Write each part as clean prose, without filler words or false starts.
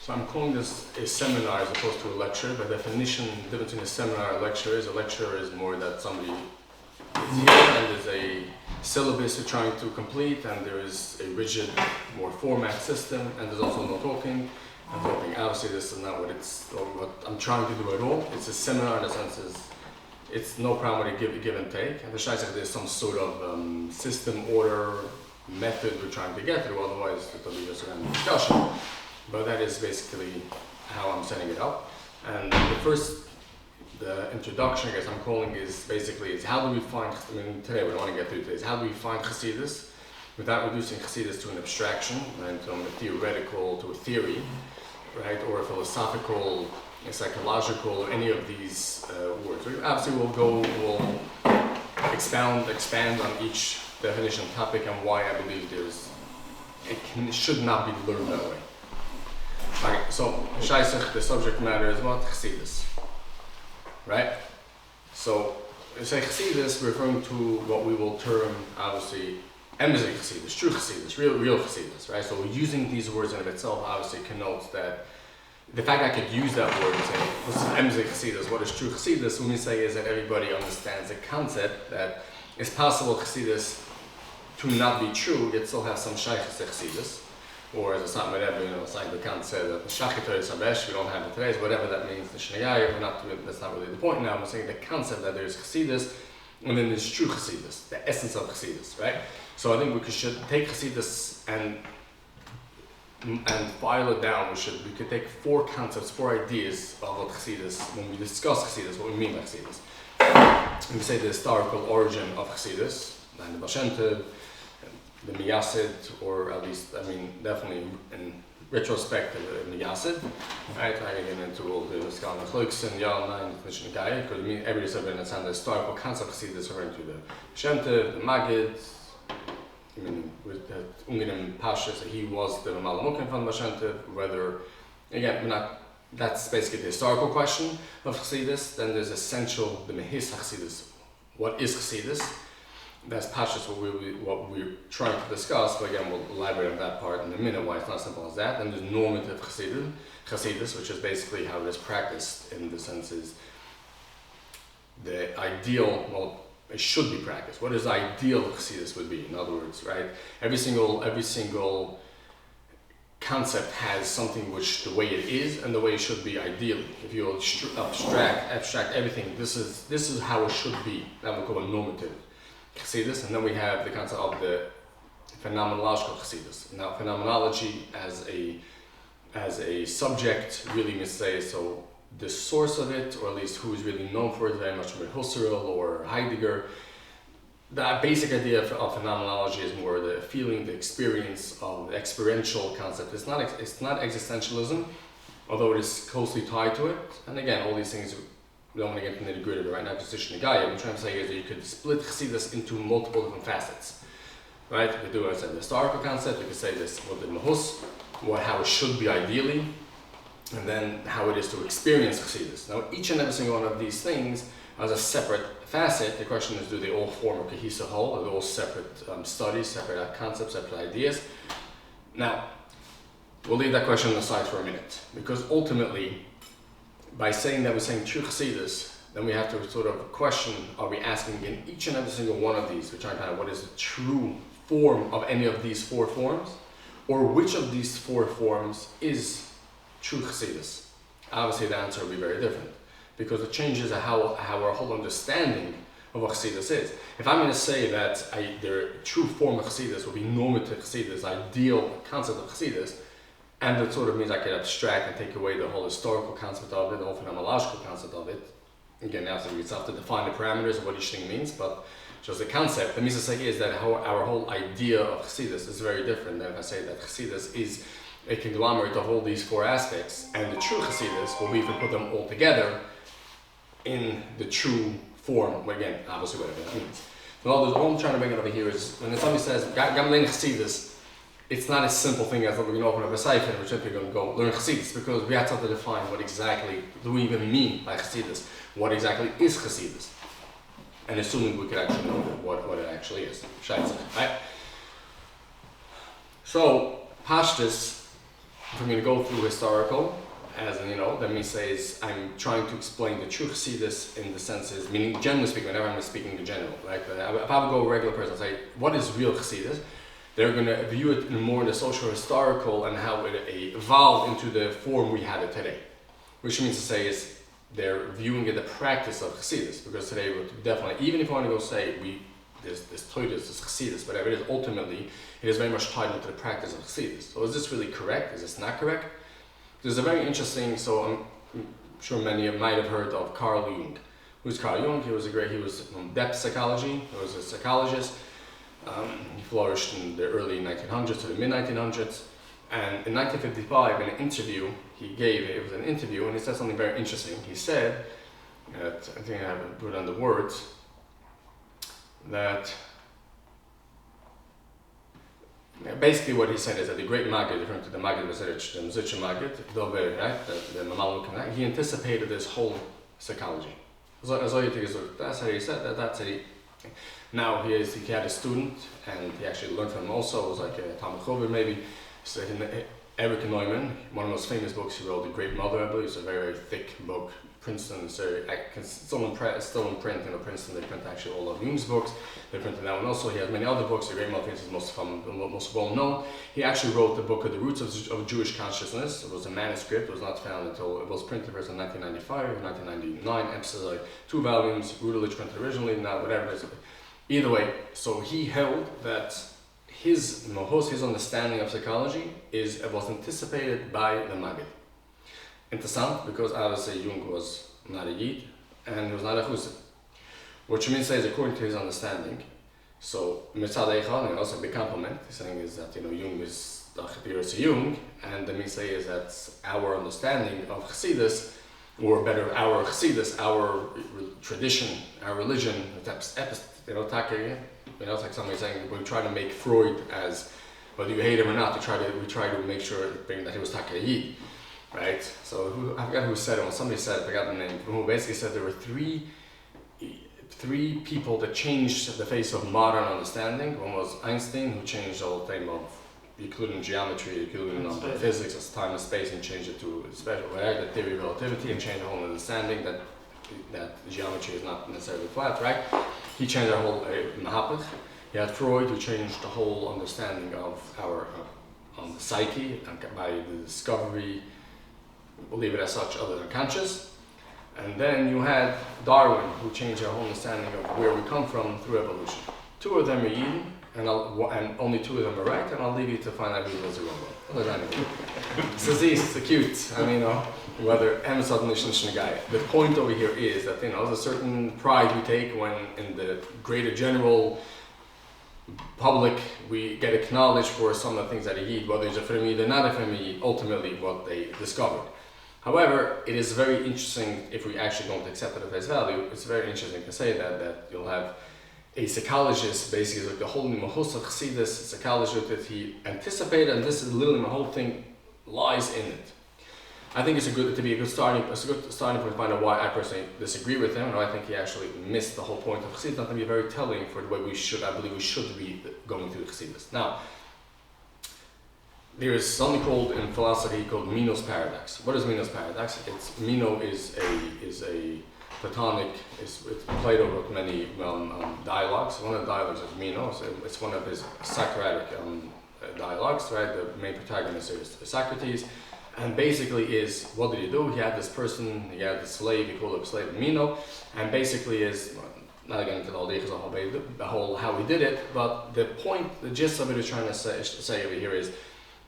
So I'm calling this a seminar as opposed to a lecture. By definition, the difference between a seminar and a lecture is more that somebody is here and there's a syllabus you're trying to complete, and there is a rigid, more format system, and there's also no talking and talking. Obviously, this is not what I'm trying to do at all. It's a seminar in the sense it's no problem with a give and take. And the Shaitzach, there's some sort of system, order, method we're trying to get through, otherwise it'll be just a random discussion. But that is basically how I'm setting it up. And the introduction, I guess I'm calling is how do we find, today we don't want to get through today, is how do we find Chassidus without reducing Chassidus to an abstraction, right, from a theoretical to a theory, right, or a philosophical, a psychological, or any of these words. Obviously we'll expand on each definition topic and why I believe it should not be learned that way. Okay, so the subject matter is what? Chassidus. Right? So, we say Chassidus, referring to what we will term, obviously, emzei Chassidus, true Chassidus, real Chassidus, right? So, using these words in of itself obviously connotes that the fact I could use that word and say, this is emzei Chassidus, what is true Chassidus, what we say is that everybody understands the concept that it's possible Chassidus to not be true, yet still have some shaykhs to Chassidus. Or as a Rebbe, like the Kant said, that the shachitoy sabesh, we don't have it today, whatever that means, the shnayayah, that's not really the point now. I'm saying the concept that there's Chassidus, and then there's true Chassidus, the essence of Chassidus, right? So I think we should take Chassidus and file it down. We could take 4 concepts, 4 ideas of what Chassidus, when we discuss Chassidus, what we mean by Chassidus. We say the historical origin of Chassidus, and the Baal Shem Tov, the Miyasid, or at least, definitely in retrospect, the Miyasid, right? I get into all the scholar clerks and Yalna and Commission Gaya, because everybody said that the historical concept of Chassidus referring to the Shem Tov, the Magid, with the Jungian Pasha, so he was the Malamukim from the Shem Tov, whether, again, that's basically the historical question of Chassidus. Then there's essential, the Mehis Chassidus. What is Chassidus? That's Pashas what we're trying to discuss, but again, we'll elaborate on that part in a minute, why it's not simple as that. And there's normative Chassidus, which is basically how it is practiced in the senses. The ideal, well, it should be practiced. What is ideal Chassidus would be, in other words, right? Every single concept has something which the way it is and the way it should be ideally. If you abstract everything, this is how it should be. That we call a normative Chassidus, and then we have the concept of the phenomenological Chassidus. Now, phenomenology as a subject really means so the source of it, or at least who is really known for it, very much by Husserl or Heidegger. The basic idea of phenomenology is more the feeling, the experience of the experiential concept. It's not existentialism, although it is closely tied to it. And again, all these things, we don't want to get into the nitty gritty right now, because Tish what I'm trying to say is that you could split Chassidus into multiple different facets. Right? You could do it as a historical concept, you could say this, what the Mahus, how it should be ideally, and then how it is to experience Chassidus. Now, each and every single one of these things has a separate facet. The question is, do they all form a cohesive whole? Are they all separate studies, separate concepts, separate ideas? Now, we'll leave that question aside for a minute, because ultimately, by saying that we're saying true Chassidus, then we have to sort of question, are we asking in each and every single one of these, we're trying to find out what is the true form of any of these 4 forms, or which of these 4 forms is true Chassidus? Obviously the answer will be very different, because it changes how our whole understanding of what Chassidus is. If I'm going to say that the true form of Chassidus will be normative Chassidus, ideal concept of Chassidus, and that sort of means I could abstract and take away the whole historical concept of it, the whole phenomenological concept of it. Again, after we have to define the parameters of what each thing means, but just the concept. The means to say is that our whole idea of Chassidus is very different than if I say that Chassidus is a conglomerate of all these 4 aspects, and the true Chassidus will be if we put them all together in the true form, again, obviously whatever that means. So all I'm trying to bring it over here is, when somebody says, Gamlein Chassidus, it's not a simple thing as we're going to open up a cipher and we're simply going to go learn Chassidus, because we have to define what exactly do we even mean by Chassidus. What exactly is Chassidus? And assuming we could actually know what it actually is. Right? So, Pashtus, for me to go through historical, as in, that means says I'm trying to explain the true Chassidus in the senses, meaning generally speaking, whenever I'm speaking in general, right? But if I would go a regular person and say, what is real Chassidus? They're going to view it in more in the social historical and how it evolved into the form we have it today. Which means to say is they're viewing it the practice of Chassidus, because today would definitely, even if you want to go say this tish, this Chassidus, whatever it is, ultimately it is very much tied into the practice of Chassidus. So is this really correct? Is this not correct? There's a very interesting, so I'm sure many might have heard of Carl Jung. Who's Carl Jung? He was from depth psychology. He was a psychologist. He flourished in the early 1900s to the mid 1900s. And in 1955, in an interview he gave, it was an interview, and he said something very interesting. He said, I think I have it put on the words, that basically what he said is that the great Maggid, referring to the Maggid Vasirich, the Mzitcha Maggid, right, the Mamaluk, he anticipated this whole psychology. That's how he said, that's how he. Now he had a student, and he actually learned from him also. It was like a Talmud Chover maybe. So Eric Neumann, one of the most famous books he wrote, The Great Mother, I believe. It's a very, very thick book. Princeton, still in print, Princeton, they print actually all of Jung's books. They printed that one also. He has many other books. The Great Mother is most well known. He actually wrote the book of The Roots of Jewish Consciousness. It was a manuscript. It was not found until it was printed first in 1995 or 1999. Episodes like 2 volumes. Rudelich printed originally. Now whatever it is. Either way, so he held that his understanding of psychology was anticipated by the Maggid. Interessant, because obviously Jung was not a Yid and he was not a Chassid. What you mean say is according to his understanding. So Mitzad Eichad, and also a big compliment, he's saying is that Jung is the archetypes of Jung, and the mean say is that our understanding of Chassidus, or better, our Chassidus, our tradition, our religion, it's like somebody saying we try to make Freud as, whether you hate him or not, we try to make sure that he was Taka Yid. Right? So I forgot who said it. When somebody said it, I forgot the name. Who basically said there were three people that changed the face of modern understanding. One was Einstein, who changed the whole thing of Euclidean geometry, Euclidean physics as time and space, and changed it to special, the theory of relativity, and changed the whole understanding that geometry is not necessarily flat. Right? He changed the whole mahapach. You had Freud, who changed the whole understanding of our psyche by the discovery. Believe it as such, other than conscious. And then you had Darwin, who changed our whole understanding of where we come from through evolution. 2 of them are Eden, and only 2 of them are right, and I'll leave you to find out who was the wrong one. It's cute. I mean, whether the point over here is that there's a certain pride we take when in the greater general public we get acknowledged for some of the things that are Yid, whether it's a Fermi or not a Fermi, ultimately what they discovered. However, it is very interesting if we actually don't accept it at face value. It's very interesting to say that you'll have a psychologist, basically like the whole Mahos of Chassidus, psychologist that he anticipated, and this is literally my whole thing lies in it. I think it's a good starting point to find out why I personally disagree with him, and I think he actually missed the whole point of Chassidus. Not to be very telling for the way I believe we should be going through Chassidus. Now, there is something called in philosophy called Meno's paradox. What is Meno's paradox? Meno is a Platonic. Plato wrote many dialogues. One of the dialogues is Meno. So it's one of his Socratic dialogues. Right, the main protagonist is Socrates, and basically is what did he do? He had this person. He had the slave. He called him slave Meno, and basically is. Not getting into all the details of the whole how he did it, but the point, the gist of it is trying to say over here is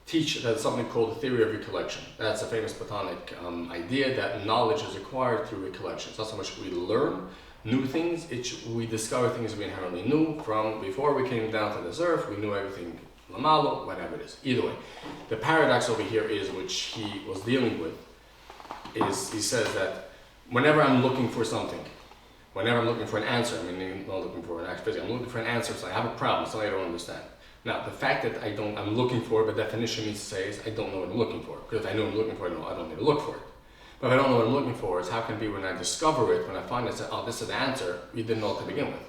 teach that something called the theory of recollection. That's a famous Platonic idea that knowledge is acquired through recollection. It's not so much we learn new things, we discover things we inherently knew from before we came down to this earth. We knew everything, lamalo, whatever it is. Either way, the paradox over here is, which he was dealing with, is he says that whenever I'm looking for something, whenever I'm looking for an answer, I'm not looking for an actual, I'm looking for an answer, so I have a problem, something I don't understand. Now, the fact that I'm looking for it, by definition means to say is I don't know what I'm looking for. Because if I know what I'm looking for, I don't need to look for it. But if I don't know what I'm looking for, is how can it be when I discover it, when I find it, say, oh, this is the answer, you didn't know it to begin with.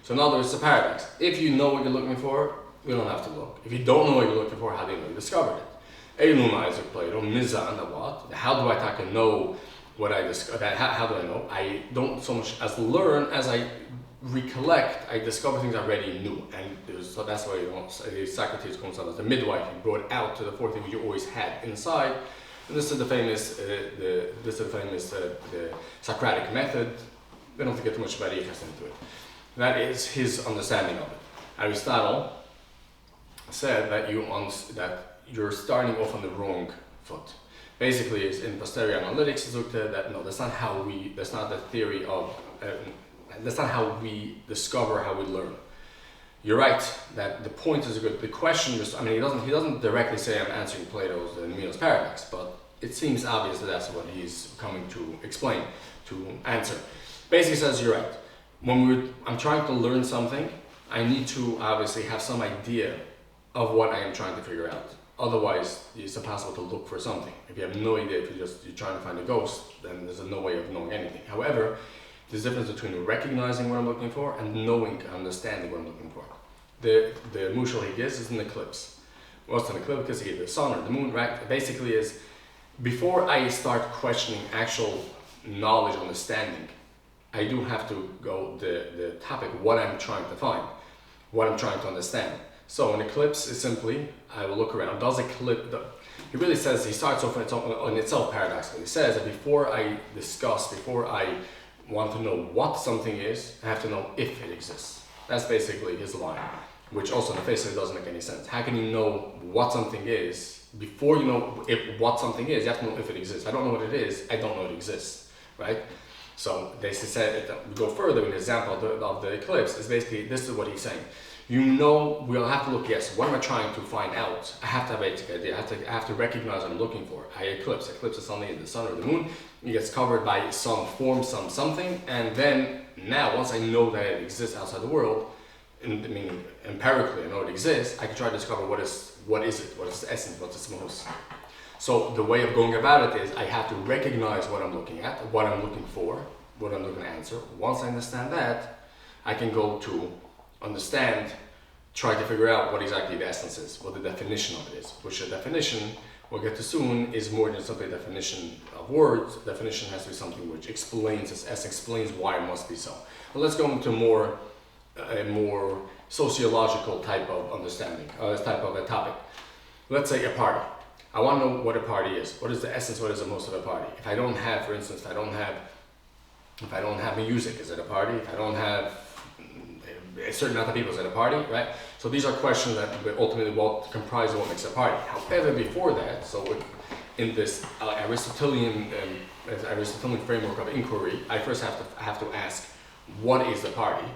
So in other words, it's a paradox. If you know what you're looking for, you don't have to look. If you don't know what you're looking for, how do you know you discovered it? Eluma is a Plato, Mizan, the what? How do I know what I discover? How do I know? I don't so much as learn as I recollect. I discover things I already knew, and so that's why Socrates comes out as the midwife. He brought out to the four things you always had inside. And this is the famous, the Socratic method. We don't have to get too much about interest into it. That is his understanding of it. Aristotle said that you're starting off on the wrong foot. Basically, it's in posterior analytics, that no, that's not the theory of, that's not how we discover, how we learn. You're right that the point is good. The question is, he doesn't directly say I'm answering Plato's and Meno's paradox, but it seems obvious that that's what he's coming to explain, to answer. Basically says, you're right. When I'm trying to learn something, I need to obviously have some idea of what I am trying to figure out. Otherwise, it's impossible to look for something. If you have no idea, if you're trying to find a ghost, then there's no way of knowing anything. However, there's a difference between recognizing what I'm looking for and understanding what I'm looking for. The mushal he gives is an eclipse. What's an eclipse? Because either the sun or the moon, right? Basically is, before I start questioning actual knowledge, understanding, I do have to go the topic, what I'm trying to find, what I'm trying to understand. So an eclipse is simply, I will look around, he really says, he starts off on itself paradoxically. He says that before I want to know what something is, I have to know if it exists. That's basically his line, which also on the face of it doesn't make any sense. How can you know what something is? Before you know what something is, you have to know if it exists. I don't know what it is, I don't know it exists, right? So they said, we go further, an example of the eclipse is basically, this is what he's saying. We'll have to look, yes, what am I trying to find out? I have to have a basic idea, I have to recognize what I'm looking for. Eclipse is something, the sun or the moon, it gets covered by some form, something, and then now, once I know that it exists outside the world, empirically I know it exists, I can try to discover what is it, what is the essence, what's its most. So the way of going about it is I have to recognize what I'm looking at, what I'm looking for, what I'm looking to answer. Once I understand that, I can go to understand, try to figure out what exactly the essence is, what the definition of it is, which the definition we'll get to soon is more than simply a definition of words. Definition has to be something which explains its essence, explains why it must be so. But let's go into a more sociological type of understanding, type of a topic. Let's say a party. I want to know what a party is. What is the essence, what is the most of a party? If I don't have, for instance, if I don't have music, is it a party? If I don't have a certain amount of people, is it a party, right? So these are questions that ultimately will comprise what makes a party. However, before that, so in this Aristotelian framework of inquiry, I first have to ask, what is the party?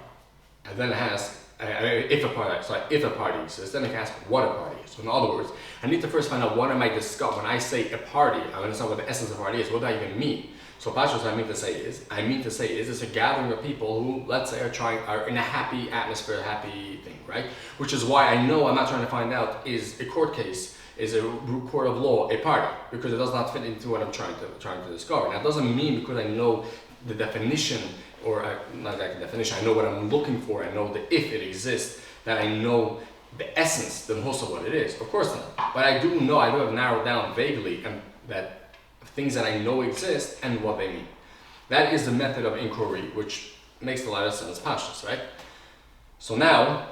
And then ask, if a party exists, then I can ask what a party is. So in other words, I need to first find out what am I discussing. When I say a party, I understand what the essence of a party is. What do I even mean? So Pashas, what I mean to say is it's a gathering of people who, let's say, are in a happy atmosphere, a happy thing, right? Which is why I know I'm not trying to find out, is a court case, is a court of law a party? Because it does not fit into what I'm trying to discover. Now, it doesn't mean because I know the definition, or not like the definition, I know what I'm looking for, I know that if it exists, that I know the essence, the most of what it is. Of course not. But I do have narrowed down vaguely that things that I know exist and what they mean. That is the method of inquiry, which makes a lot of sense, Pashas, right? So now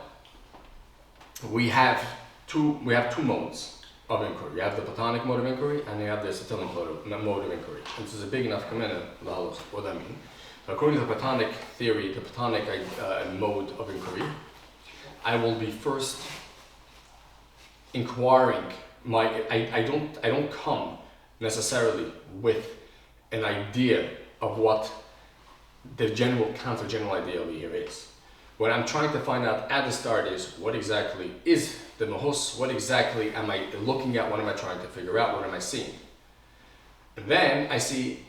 we have two modes of inquiry. You have the Platonic mode of inquiry and you have the Aristotelian mode of inquiry. And this is a big enough comment of what I mean. So according to the Platonic theory, the Platonic mode of inquiry, I will be first inquiring. I don't come necessarily with an idea of what the general idea over here is. What I'm trying to find out at the start is what exactly is the mahus, what exactly am I looking at, what am I trying to figure out, what am I seeing? And then I see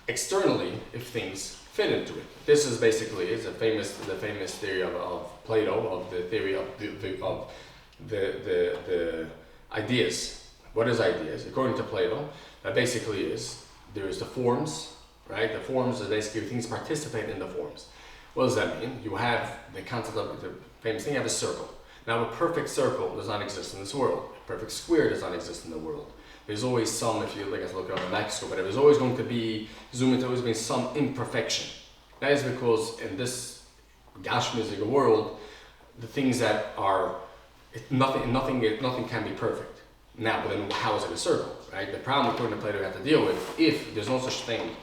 externally if things fit into it. This is basically the famous theory of Plato, of the theory of the ideas. What is ideas? According to Plato, that basically is, there is the forms, right? The forms are basically things participate in the forms. What does that mean? You have the concept of the famous thing, you have a circle. Now a perfect circle does not exist in this world. A perfect square does not exist in the world. There's always some, if you look at a microscope, but there's always going to be, zoom into, always being some imperfection. That is because in this Gashmizik world, the things that are, nothing can be perfect. Now, but then how is it a circle, right? The problem according to Plato we have to deal with, if there's no such thing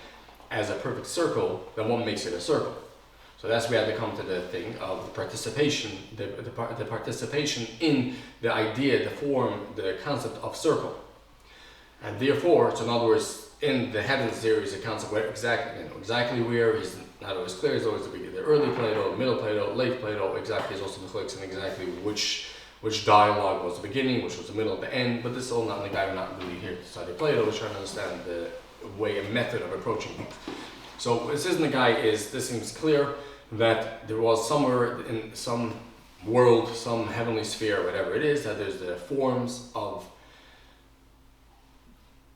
as a perfect circle, then what makes it a circle? So that's where we have to come to the thing of the participation, the participation in the idea, the form, the concept of circle. And therefore, so in other words, in the heavens there is a concept where exactly where, he's not always clear, he's always the early Plato, middle Plato, late Plato, exactly, is also the clicks and exactly which dialogue was the beginning, which was the middle, the end, but this is all not, the guy we're not really here to study Plato, we're trying to understand the way, a method of approaching things. So what it says in the guy is, this seems clear, that there was somewhere in some world, some heavenly sphere, whatever it is, that there's the forms of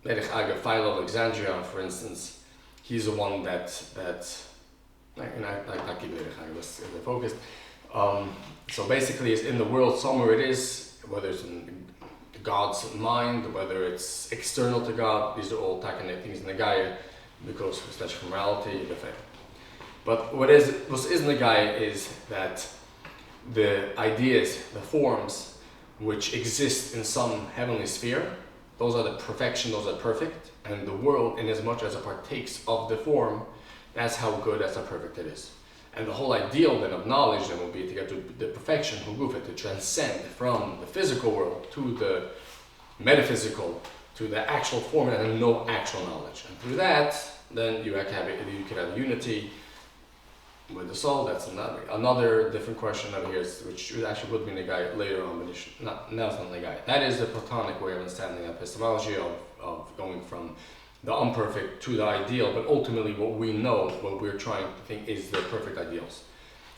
Philo of Alexandria, for instance. He's the one that not keep let's get focused. So basically, it's in the world somewhere it is, whether it's in God's mind, whether it's external to God. These are all talking things in the Gaia, because especially from morality, the fact. But what is in the Gaia is that the ideas, the forms, which exist in some heavenly sphere, those are the perfection, those are perfect, and the world, in as much as it partakes of the form, that's how good, that's how perfect it is. And the whole ideal then of knowledge then will be to get to the perfection, to transcend from the physical world to the metaphysical, to the actual form and no actual knowledge. And through that, then you could have unity with the soul. That's another different question over here, which actually would be in the guy later on, but now it's not in the guy. That is the Platonic way of understanding epistemology, of going from the unperfect to the ideal, but ultimately what we know, what we're trying to think is the perfect ideals.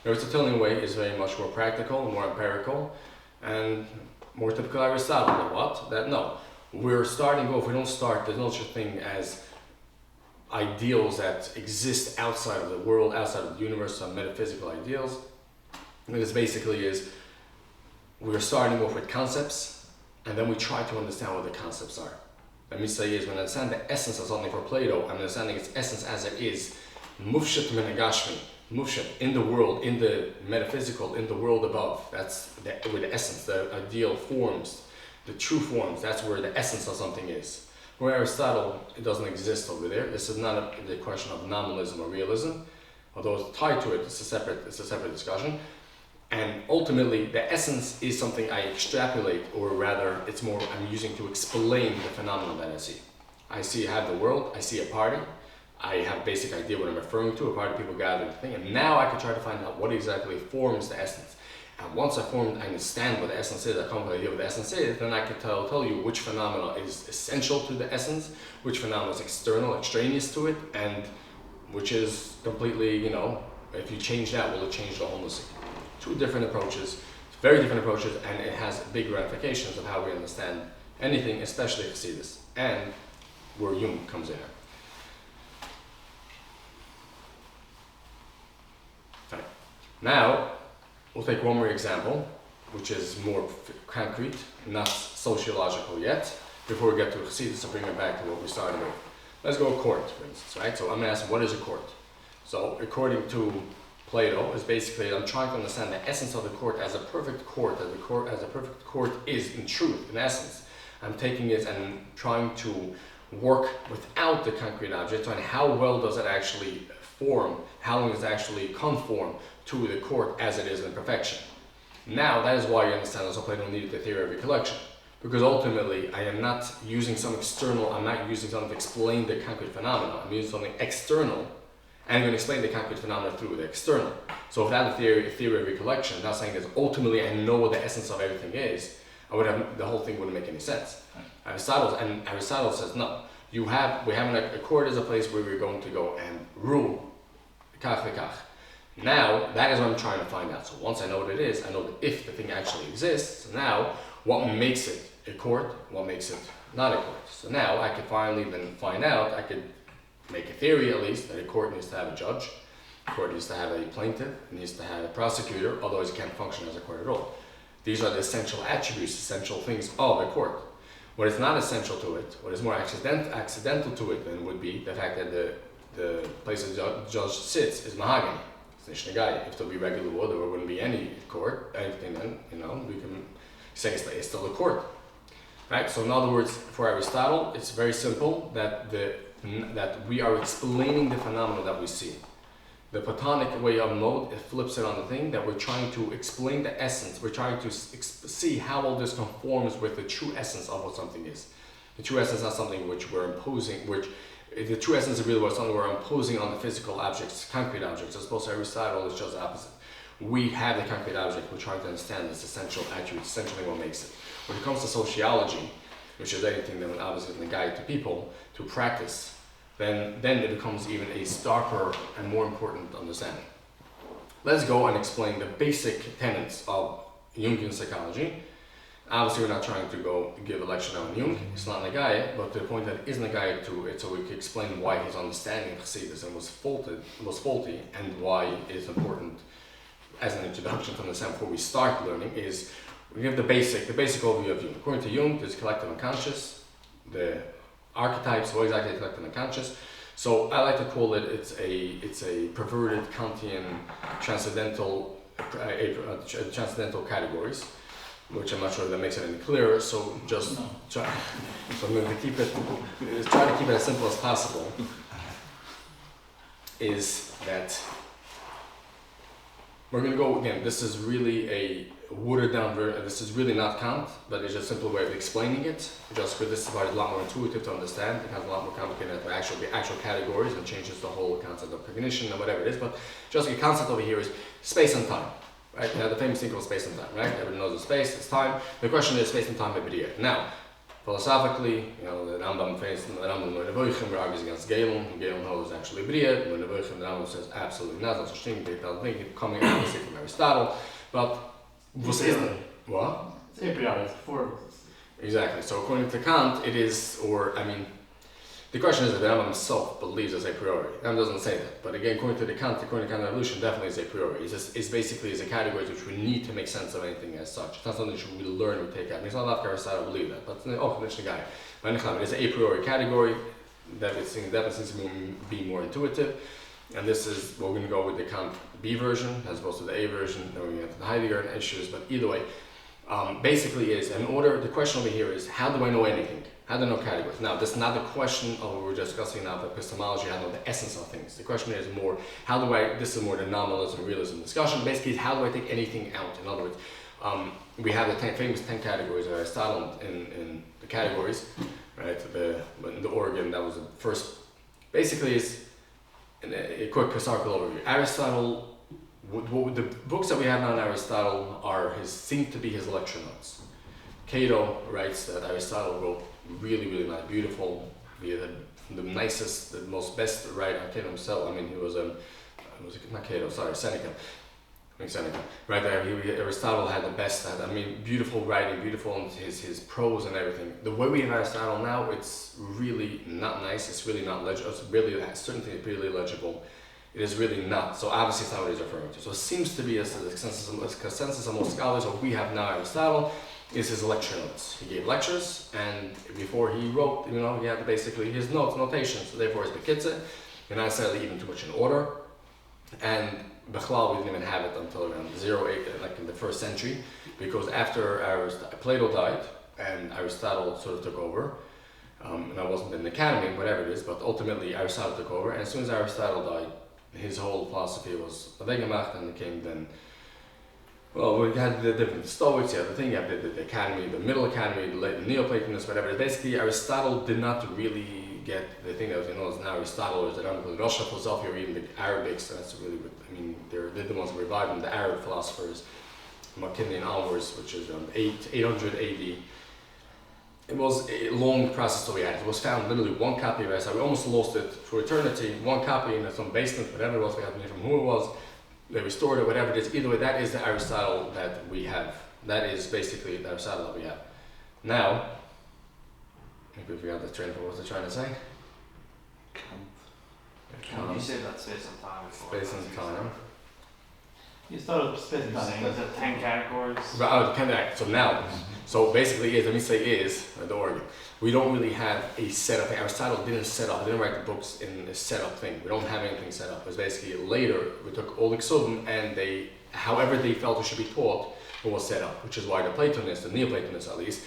The Aristotelian way is very much more practical, more empirical, and more typical Aristotle. What? That no. We're starting off, we don't start, there's no such thing as ideals that exist outside of the world, outside of the universe, some metaphysical ideals. And this basically is, we're starting off with concepts, and then we try to understand what the concepts are. Let me say is, when I understand the essence of something for Plato, I'm understanding its essence as it is, mufshat menagashmi, mufshat, in the world, in the metaphysical, in the world above. That's where the essence, the ideal forms, the true forms, that's where the essence of something is. Where Aristotle, it doesn't exist over there. This is not the question of nominalism or realism, although it's tied to it, it's a separate discussion. And ultimately, the essence is something I extrapolate, or rather, it's more I'm using to explain the phenomenon that I see. I have the world, I see a party, I have a basic idea what I'm referring to, a party of people gathering, thing, and now I can try to find out what exactly forms the essence. And once I understand what the essence is, I come to the idea what the essence is, then I can tell you which phenomena is essential to the essence, which phenomena is external, extraneous to it, and which is completely, if you change that, will it change the wholeness? Two different approaches, very different approaches, and it has big ramifications of how we understand anything, especially Hasidus, and where Jung comes in. Fine. Now, we'll take one more example, which is more concrete, not sociological yet, before we get to Chassidus and bring it back to what we started with. Let's go court, for instance, right? So I'm going to ask, what is a court? So according to Plato, is basically, I'm trying to understand the essence of the court as a perfect court, as a perfect court is in truth, in essence. I'm taking it and trying to work without the concrete object, and how well does it actually form, how long does it actually conform to the court as it is in perfection. Now, that is why you understand also Plato needed the theory of recollection, because ultimately I am not using some external, I'm not using something to explain the concrete phenomena, I'm using something external, and I'm going to explain the concrete phenomena through the external. So without the theory of recollection, I'm not saying that ultimately I know what the essence of everything is, the whole thing wouldn't make any sense. Aristotle says, no, we have a court as a place where we're going to go and rule, kach v'kach. Now, that is what I'm trying to find out. So once I know what it is, I know that if the thing actually exists, now, what makes it a court, what makes it not a court? So now, I could finally then find out, I could make a theory at least, that a court needs to have a judge, a court needs to have a plaintiff, it needs to have a prosecutor, otherwise it can't function as a court at all. These are the essential attributes, essential things of a court. What is not essential to it, what is more accidental to it, then would be the fact that the place the judge sits is mahogany. It's nish. If there be regular wood, there wouldn't be any court, anything then, we can say it's still a court. Right? So in other words, for Aristotle, it's very simple that we are explaining the phenomena that we see. The Platonic way of mode, it flips it on the thing that we're trying to explain the essence. We're trying to see how all this conforms with the true essence of what something is. The true essence is not something which we're imposing, the true essence is really what something we're imposing on the physical objects, concrete objects, as opposed to Aristotle is just the opposite. We have the concrete object, we're trying to understand this essential attribute, essentially what makes it. When it comes to sociology, which is anything that would obviously guide to people to practice, then it becomes even a starker and more important understanding. Let's go and explain the basic tenets of Jungian psychology. Obviously, we're not trying to go give a lecture now on Jung. It's not Nagaya, but the point that it is Nagaya to it, so we can explain why his understanding of Hasidism was faulty, and why it is important as an introduction to understand before we start learning is we give the basic overview of Jung. According to Jung, there's collective unconscious, the archetypes, what exactly is collective unconscious. So I like to call it, it's a perverted Kantian transcendental categories, which I'm not sure that makes it any clearer. So so I'm going to try to keep it as simple as possible. Is that we're going to go again. This is really a watered down version. This is really not Kant, but it's just a simple way of explaining it. Just for this part is a lot more intuitive to understand. It has a lot more complicated to actual categories and changes the whole concept of cognition and whatever it is. But just the concept over here is space and time. Right? You have the famous thing called space and time, right? Everyone knows it's space, it's time. The question is space and time b'b'riyah. Now, philosophically, the Rambam argues against Galen. Galen holds actually b'riyah. The Rambam says absolutely not. That's a thing coming obviously from Aristotle. But what? It's a priori, exactly. So according to Kant, it is, the question is if the Rambam himself believes it's a priori. The Rambam doesn't say that. But again, according to Kant evolution, definitely is a priori. It's basically a category which we need to make sense of anything as such. It's not something we learn or take out. It's not like Aristotle believe that. But it's a priori category that it seems to be more intuitive. And this is, we're going to go with the Kant B version as opposed to the A version. Then we're going to get to the Heidegger issues. But either way, basically is, the question over here is, how do I know anything? How do I know categories? Now, this is not the question of what we're discussing now, the epistemology, how to know the essence of things. The question is more, this is more the nominalism, realism discussion. Basically, how do I take anything out? In other words, we have the famous 10 categories of Aristotle in the categories, right? In the organ, that was the first, basically is a quick historical overview. Aristotle, the books that we have now on Aristotle seem to be his lecture notes. Cato writes that Aristotle wrote really, really nice, beautiful, the nicest, the most best writer. Cato himself, he was not Cato, sorry, Seneca. Seneca. Right there, Aristotle had the best, beautiful writing, beautiful in his prose and everything. The way we have Aristotle now, it's really not nice, it's really not legible, certain things are really legible. It is really not, so obviously it's not what he's referring to. So it seems to be a consensus among scholars, what we have now Aristotle is his lecture notes. He gave lectures, and before he wrote, he had basically his notations, so therefore his bekitze, and not necessarily even too much in order. And Bechlal, we didn't even have it until around 08, like in the 1st century, because after Plato died and Aristotle sort of took over, and I wasn't in the academy, whatever it is, but ultimately Aristotle took over, and as soon as Aristotle died, his whole philosophy was Weggemacht, and it came then, well, we had the different Stoics, you have the academy, the middle academy, the Neoplatonists, whatever. Basically, Aristotle did not really get the thing that was known as Aristotle, or the Rosh philosophy, or even the Arabics. So that's really they're the ones who revived them, the Arab philosophers, Mackinnon onwards, which is around 800 AD. It was a long process that we had. It was found literally one copy of Aristotle. We almost lost it for eternity. One copy in some basement, whatever it was. We had to know from who it was. They restored it, whatever it is. Either way, that is the Aristotle that we have. That is basically the Aristotle that we have. Now, maybe we forgot the train of what was I trying to say? You said that space and time before. Space and time. You started specifying the 10 categories. So now, so basically let me say the organ. We don't really have a setup. Aristotle didn't write the books in a setup thing. We don't have anything set up. It was basically later, we took all the Ksubim and however they felt it should be taught, it was set up, which is why the Platonists, the Neoplatonists at least,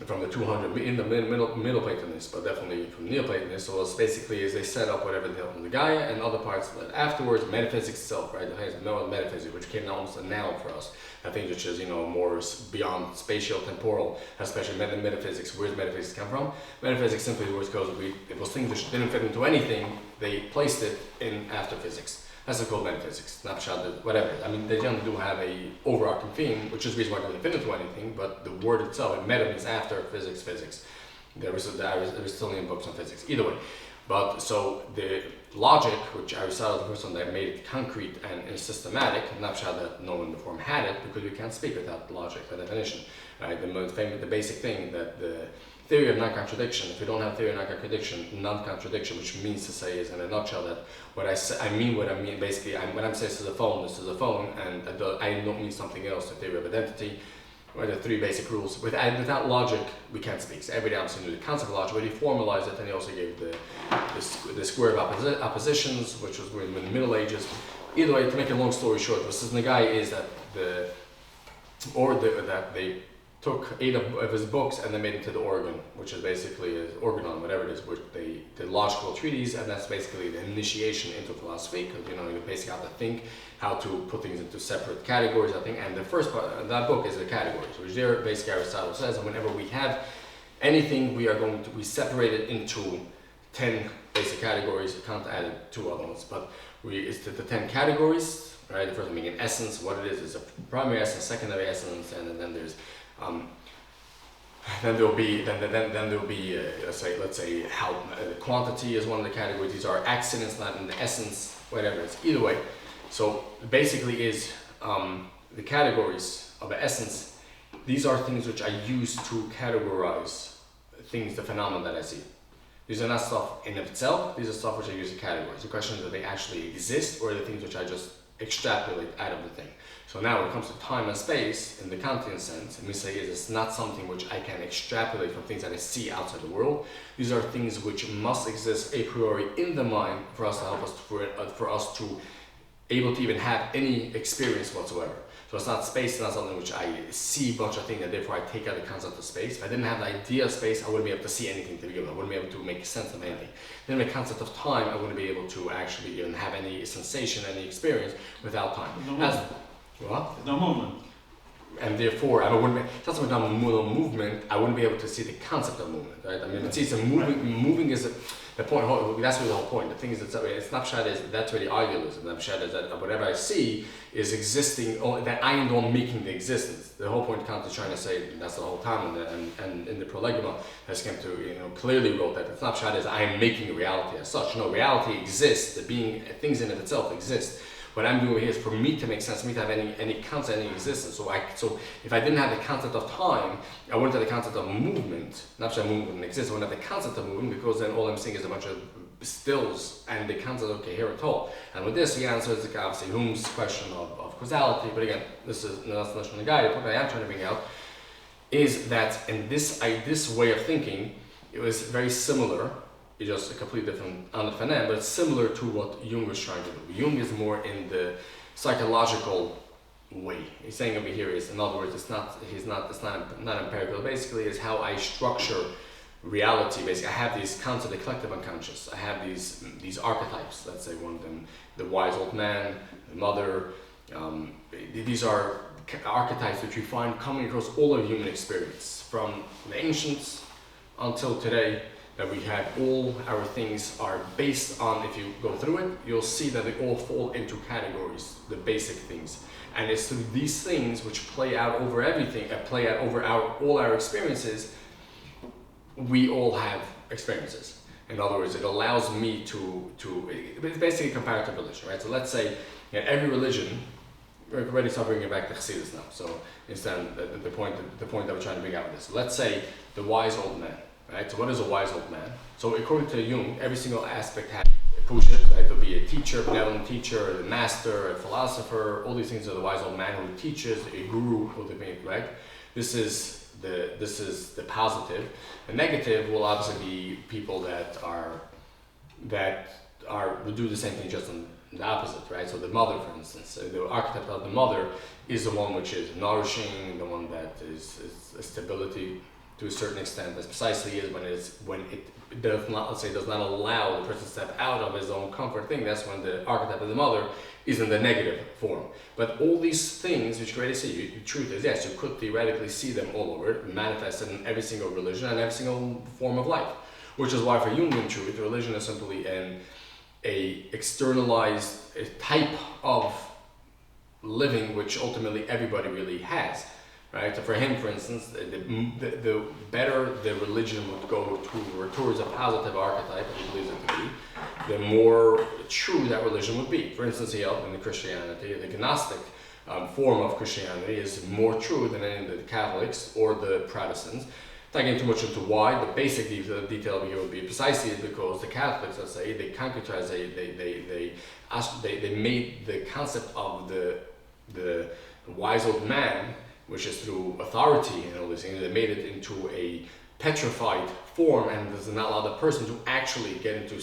from the 200, in the middle Platonists, but definitely from Neoplatonists, was basically is they set up whatever they held from the Gaia and other parts afterwards, metaphysics itself, right? The metaphysics, which came almost now for us. I think which is, more beyond spatial, temporal, especially metaphysics. Where does metaphysics come from? Metaphysics simply was because it was things which didn't fit into anything, they placed it in after physics. That's called metaphysics, snapshot, whatever. I mean, they generally do have a overarching theme, which is the reason why it doesn't fit into anything, but the word itself, meta means after physics. There is Aristotelian books on physics, either way. But so the logic, which Aristotle is the person that made it concrete and systematic, snapshot that no one before him had it, because we can't speak without logic, by definition. Right? The basic thing that the theory of non-contradiction, if you don't have theory of non-contradiction, which means to say is in a nutshell that what I mean, basically, when I'm saying this is a phone, and I don't mean something else, the theory of identity, or the three basic rules. Without logic, we can't speak. So every day I'm saying the concept of logic, but he formalized it, and he also gave the square of oppositions, which was in the Middle Ages. Either way, to make a long story short, what says Nagai is that that they took 8 of his books and they made it to the organ, which is basically an organon, whatever it is, which the logical treatise, and that's basically the initiation into philosophy, because you basically have to think how to put things into separate categories, I think, and the first part of that book is the categories, which there basically Aristotle says, and whenever we have anything, we separate it into 10 basic categories. You can't add 2 other ones, but it's the 10 categories, right? The first one being an essence, what it is a primary essence, secondary essence, and then there's then there'll be let's say how the quantity is one of the categories. These are accidents, not in the essence, whatever it's. Either way, so basically is the categories of the essence. These are things which I use to categorize things, the phenomena that I see. These are not stuff in of itself. These are stuff which I use to categorize. The question is, do they actually exist, or are they things which I just extrapolate out of the thing? So now when it comes to time and space, in the Kantian sense, and we say it's not something which I can extrapolate from things that I see outside the world. These are things which must exist a priori in the mind for us to help us, for us to able to even have any experience whatsoever. So it's not space, it's not something which I see a bunch of things and therefore I take out the concept of space. If I didn't have the idea of space, I wouldn't be able to see anything to begin with. I wouldn't be able to make sense of anything. Then the concept of time, I wouldn't be able to actually even have any sensation, any experience without time. What? There's no movement. And therefore, it's not something about movement, I wouldn't be able to see the concept of movement, right? I mean, it's a movement, moving is the point, that's really the whole point. The thing is, it's not pshat is, that's really idealism. The pshat is that whatever I see is existing, that I am the one making the existence. The whole point Kant is trying to say, that's the whole time, and in the Prolegomena, has come to, clearly wrote that it's not pshat is I am making reality as such. No, reality exists, the being, things in of itself exist. What I'm doing here is for me to make sense, for me to have any concept, any existence. So if I didn't have the concept of time, I wouldn't have the concept of movement. Not that movement exists, I wouldn't have the concept of movement, because then all I'm seeing is a bunch of stills and the concept of here at all. And with this, he answers obviously Hume's question of causality. But again, that's not the guy. The point I am trying to bring out is that in this way of thinking, it was very similar. It's just a completely different phenomenon, but it's similar to what Jung was trying to do. Jung is more in the psychological way. He's saying over here is, in other words, it's not empirical. Basically, is how I structure reality. Basically, I have these concepts, the collective unconscious. I have these archetypes. Let's say one of them, the wise old man, the mother. These are archetypes which we find coming across all of human experience, from the ancients until today. That we have all our things are based on, if you go through it, you'll see that they all fall into categories, the basic things. And it's through these things which play out over everything, play out over all our experiences, we all have experiences. In other words, it allows me to it's basically comparative religion, right? So let's say every religion, we're already bringing it back to Hasidism now. So instead, the point that we're trying to bring out with this. Let's say the wise old man. right? So what is a wise old man? So according to Jung, every single aspect has a pushit, right? There'll be a teacher, benevolent teacher, a master, a philosopher, all these things are the wise old man who teaches, a guru, right? This is the positive. The negative will obviously be people that would do the same thing just on the opposite, right? So the mother, for instance, the archetype of the mother is the one which is nourishing, the one that is a stability to a certain extent. That's precisely is when it does not, let's say, does not allow the person to step out of his own comfort thing. That's when the archetype of the mother is in the negative form. But all these things which you already see, the truth is, yes, you could theoretically see them all over, manifested in every single religion and every single form of life. Which is why for Jungian truth, religion is simply a externalized type of living which ultimately everybody really has, right? So for him, for instance, the better the religion would go towards a positive archetype, as he believes it to be, the more true that religion would be. For instance, he held in the Christianity, the Gnostic form of Christianity is more true than any of the Catholics or the Protestants. Not getting too much into why, the basic detail here would be precisely because the Catholics, let's say, they concretized, they made the concept of the wise old man, which is through authority and all these things, they made it into a petrified form and does not allow the person to actually get into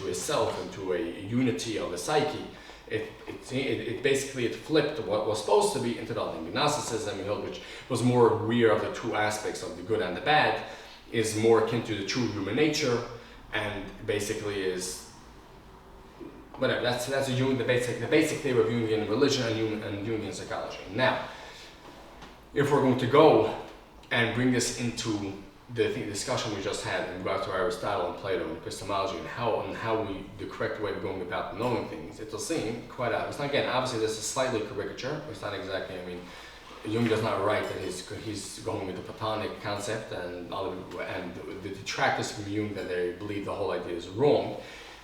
a self, into a unity of the psyche. It basically flipped what was supposed to be into the other thing. Gnosticism, which was more aware of the two aspects of the good and the bad, is more akin to the true human nature, and basically is whatever. That's the basic theory of Jungian religion and Jungian psychology. Now, if we're going to go and bring this into the discussion we just had in regard to Aristotle and Plato and epistemology and how the correct way of going about knowing things, it'll seem quite obvious. Now again, obviously this is slightly caricature. It's not exactly, Jung does not write that he's going with the Platonic concept and the detractors from Jung that they believe the whole idea is wrong.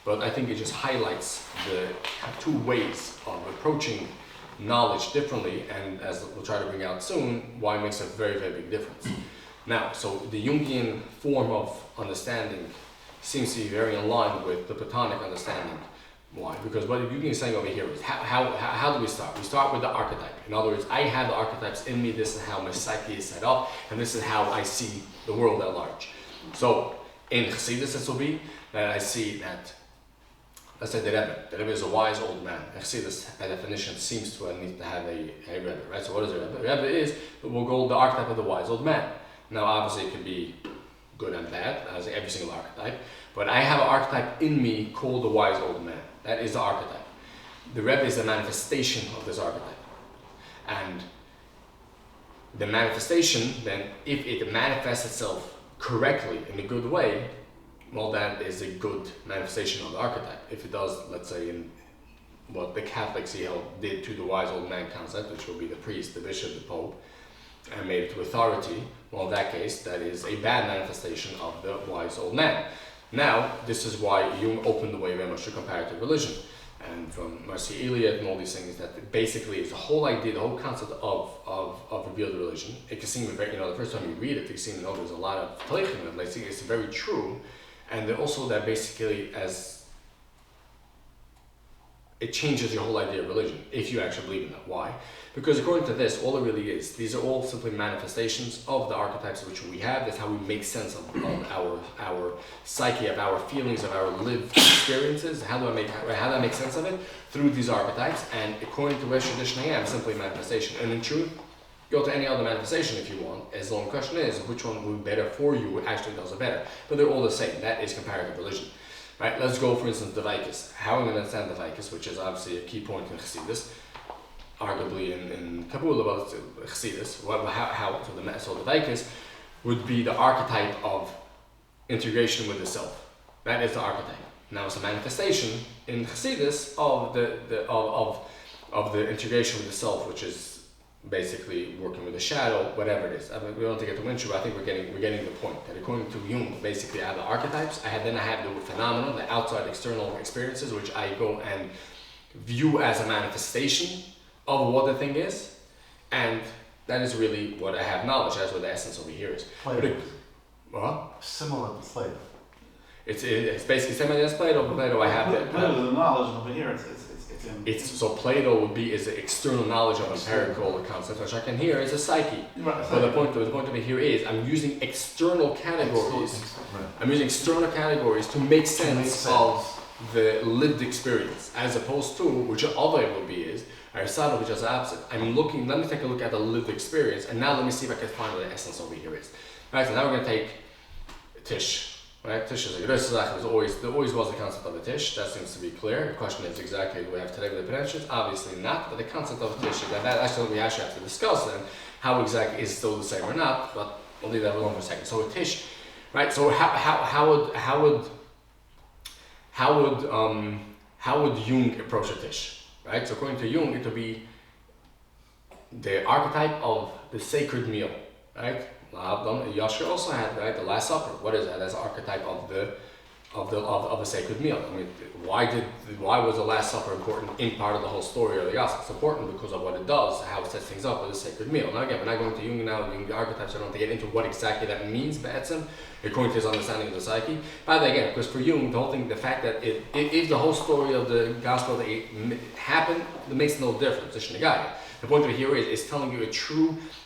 But I think it just highlights the two ways of approaching knowledge differently, and as we'll try to bring out soon, why it makes a very, very big difference. Now, so the Jungian form of understanding seems to be very in line with the Platonic understanding. Why? Because what Jungian is saying over here is, how do we start? We start with the archetype. In other words, I have the archetypes in me, this is how my psyche is set up, and this is how I see the world at large. So, in Hasidus, this will be that I see that, let's say the Rebbe is a wise old man. Chassidus, by definition, seems to need to have a Rebbe, right? So what is a Rebbe? A Rebbe is, we'll go the archetype of the wise old man. Now obviously it can be good and bad, as every single archetype, but I have an archetype in me called the wise old man. That is the archetype. The Rebbe is a manifestation of this archetype. And the manifestation, then, if it manifests itself correctly in a good way, well, that is a good manifestation of the archetype. If it does, let's say, in what the Catholics did to the wise old man concept, which will be the priest, the bishop, the pope, and made it to authority, well, in that case, that is a bad manifestation of the wise old man. Now, this is why Jung opened the way very much to comparative religion. And from Marcy Eliot and all these things, that basically is the whole idea, the whole concept of revealed religion. It can seem very, the first time you read it, you seem, there's a lot of tleichim, and it's very true. And also that basically it changes your whole idea of religion, if you actually believe in that. Why? Because according to this, all it really is, these are all simply manifestations of the archetypes which we have. That's how we make sense of our psyche, of our feelings, of our lived experiences. How do I make sense of it? Through these archetypes. And according to West tradition, I am simply manifestation. And in truth, go to any other manifestation if you want, as long as the question is which one will be better for you, actually does it better. But they're all the same. That is comparative religion. Right? Let's go, for instance, the Vikis. How am I going to understand the Vikis, which is obviously a key point in Chassidus, arguably in Kabbalah, but Chassidus. So the Vikis would be the archetype of integration with the self. That is the archetype. Now it's a manifestation in Chassidus of the integration with the self, which is basically working with the shadow, whatever it is. We don't have to get too into it. I think we're getting the point that according to Jung, basically I have the archetypes. I have the phenomena, the outside external experiences, which I go and view as a manifestation of what the thing is, and that is really what I have knowledge. That's what the essence over here is. What? Similar to Plato. It's basically same as Plato, but Plato I have it. Plato, the knowledge over here, it's So Plato would be is the external knowledge of empirical concepts, which I can hear is a psyche. Right, But the point of it here is I'm using external categories. Right. I'm using external categories to make sense of the lived experience, as opposed to which other way would be is Aristotle, which is opposite. I'm looking. Let me take a look at the lived experience, and now let me see if I can find what the essence over here is. Right. So now we're going to take tish. Right, tish is there always was the concept of a tish. That seems to be clear. The question is exactly what we have today with the potentials. Obviously not, but the concept of a tish is that actually we actually have to discuss then how exactly is still the same or not. But we'll leave that alone for a second. So a tish, right? So how would Jung approach a tish? Right. So according to Jung, it would be the archetype of the sacred meal. Right. Yashar also had the Last Supper. What is that? That's an archetype of the sacred meal. I mean, why was the Last Supper important in part of the whole story of the gospel? It's important because of what it does, how it sets things up with a sacred meal. Now again, we're not going to Jung now, Jung the archetypes. I don't want to get into what exactly that means, Batsim, according to his understanding of the psyche. But again, because for Jung, the whole thing, the fact that if the whole story of the gospel that it happened, it makes no difference. The point of it here is telling you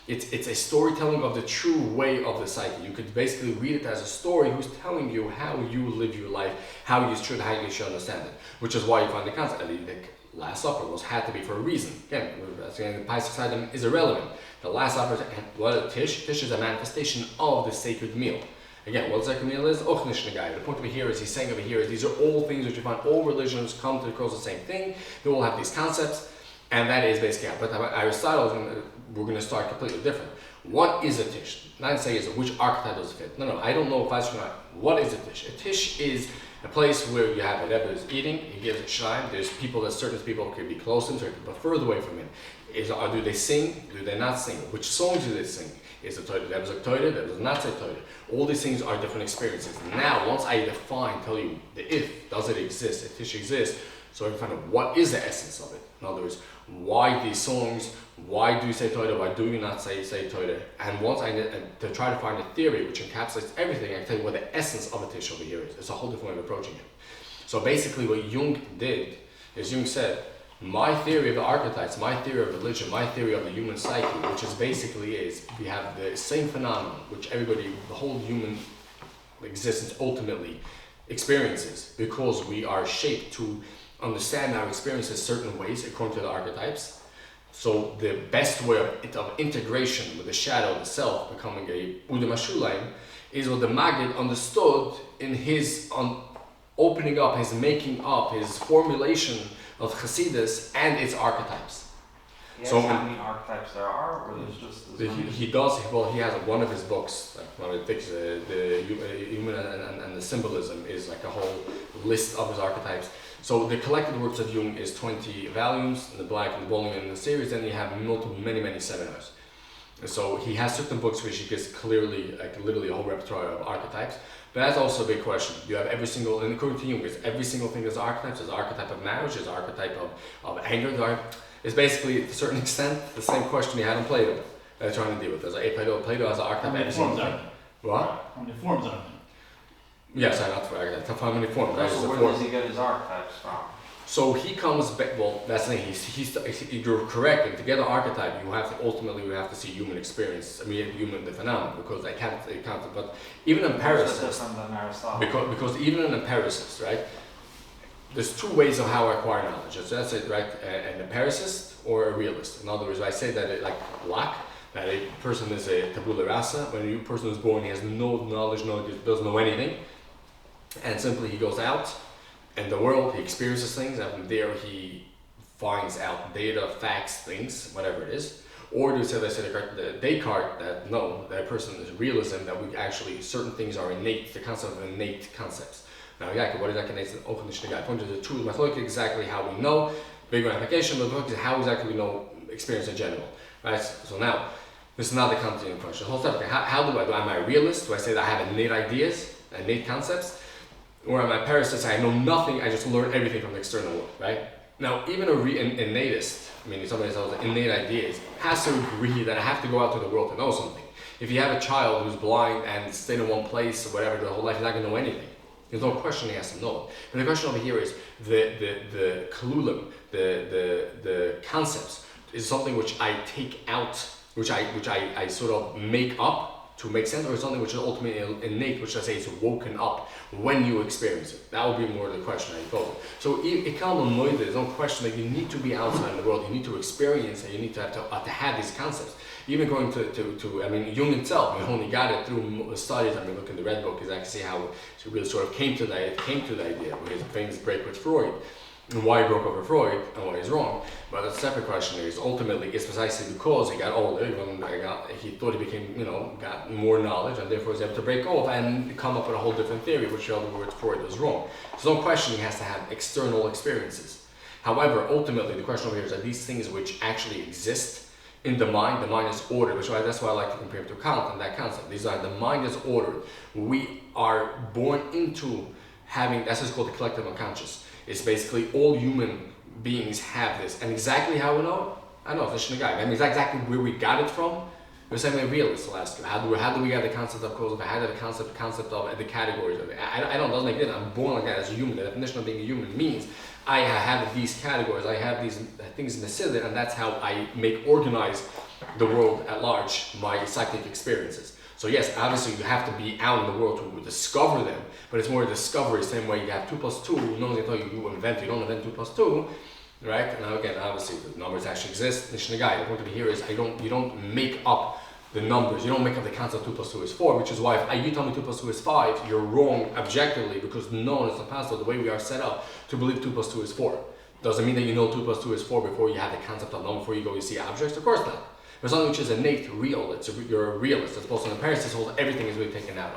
it's a storytelling of the true way of the psyche. You could basically read it as a story who's telling you how you live your life, how you should understand it. Which is why you find the concept that the Last Supper had to be for a reason. Again, the Hasidism is irrelevant. The Last Supper, what tish is a manifestation of the sacred meal. Again, what the sacred meal is, the point of it here is he's saying over here is these are all things which you find all religions come to across the same thing. They all have these concepts. And that is basically how. But Aristotle, we're going to start completely different. What is a tish? Not say is which archetype does it fit. No, I don't know if that's right. What is a tish? A tish is a place where you have a Rebbe is eating, he gives a shine. There's people that certain people could be close to him, certain people further away from him. Do they sing? Do they not sing? Which songs do they sing? Is the Torah? Rebbe's a Torah, Rebbe's not say Torah. All these things are different experiences. Now, once I tell you the if, does it exist? A tish exists. So I can find out what is the essence of it. In other words, why these songs? Why do you say Torah? Why do you not say Torah? And once to try to find a theory which encapsulates everything, I can tell you what the essence of a tish over here is. It's a whole different way of approaching it. So basically, what Jung did is Jung said, my theory of the archetypes, my theory of religion, my theory of the human psyche, which is basically we have the same phenomenon which everybody, the whole human existence ultimately experiences, because we are shaped to understand our experiences certain ways according to the archetypes. So the best way of integration with the shadow of the self becoming a Uda Mashulayim is what the Maggid understood in his opening up, his making up, his formulation of Chassidus and its archetypes. So how many archetypes there are, or there's just he does. Well, he has one of his books. One of the human and the symbolism is like a whole list of his archetypes. So the collected works of Jung is 20 volumes in the black and the volume in the series. Then you have many seminars. And so he has certain books which he gives clearly, like literally a whole repertoire of archetypes. But that's also a big question. You have every single, and according to Jung, is every single thing is archetypes. There's archetype of marriage. There's archetype of anger. It's basically, to a certain extent, the same question you had in Plato that they're trying to deal with. There's Plato has an archetype. How many forms are there? What? How many forms are there? Yes, I'm not for archetypes. How many forms? So where does he get his archetypes from? So he comes back. Well, that's the thing. You're correct. And to get an archetype, you have to see human experience. I mean, the phenomenon, because they can't. But even in empiricists, because even in empiricists, right? There's two ways of how I acquire knowledge. So that's it, right? An empiricist or a realist. In other words, I say that that a person is a tabula rasa. When a person is born, he has no knowledge, doesn't know anything, and simply he goes out in the world, he experiences things, and from there he finds out data, facts, things, whatever it is. Or do you say Descartes that no, that person is realism, that we actually certain things are innate, the concept of innate concepts. Now, exactly, what is that connected to Open guy? Point to the true method, exactly how we know, big application, but look at how exactly we know experience in general. Right? So now, this is not the continuing question. The whole step, how do am I a realist? Do I say that I have innate ideas, innate concepts? Or am I a parasite? I know nothing, I just learn everything from the external world, right? Now, even an innatist, meaning somebody that has innate ideas, has to agree that I have to go out to the world to know something. If you have a child who's blind and stayed in one place or whatever their whole life, he's not going to know anything. There's no question he has to know it. And the question over here is the kalulim, the concepts, is something which I take out, which I sort of make up to make sense, or something which is ultimately innate, which I say is woken up when you experience it. That would be more the question I pose. So there's no question that you need to be outside in the world, you need to experience, and you need to have these concepts. Even going to I mean, Jung himself, we only got it through studies. I mean, look in the Red Book, is actually see how she really sort of came to the idea with his famous break with Freud, and why he broke over Freud and why he's wrong. But a separate question is ultimately it's precisely because he got older, he thought he became, got more knowledge, and therefore was able to break off and come up with a whole different theory, which in other words Freud was wrong. There's no question he has to have external experiences. However, ultimately the question over here is that these things which actually exist in the mind is ordered, that's why I like to compare it to Kant and that concept. The mind is ordered. We are born into having, that's what's called the collective unconscious. It's basically all human beings have this. And exactly how we know it? I know, it's the guy. I mean, exactly where we got it from. The same way realists will ask you, how do we get the concept of cause, how do the concept of the categories of it? It doesn't make sense. I'm born like that as a human. The definition of being a human means I have these categories, I have these things in the cylinder, and that's how I organize the world at large, my psychic experiences. So yes, obviously you have to be out in the world to discover them, but it's more a discovery, same way you have 2 plus 2, no one's gonna tell you invent, you don't invent 2 plus 2, right? Now again, obviously the numbers actually exist. The point to be here is you don't make up the numbers, you don't make up the concept 2 plus 2 is 4, which is why if you tell me 2 plus 2 is 5, you're wrong objectively, because no one is possible. The way we are set up to believe 2 plus 2 is 4. Doesn't mean that you know 2 plus 2 is 4 before you have the concept of number, before you go you see objects, of course not. There's something which is innate, real, you're a realist, as opposed to an empiricist holds everything is really taken out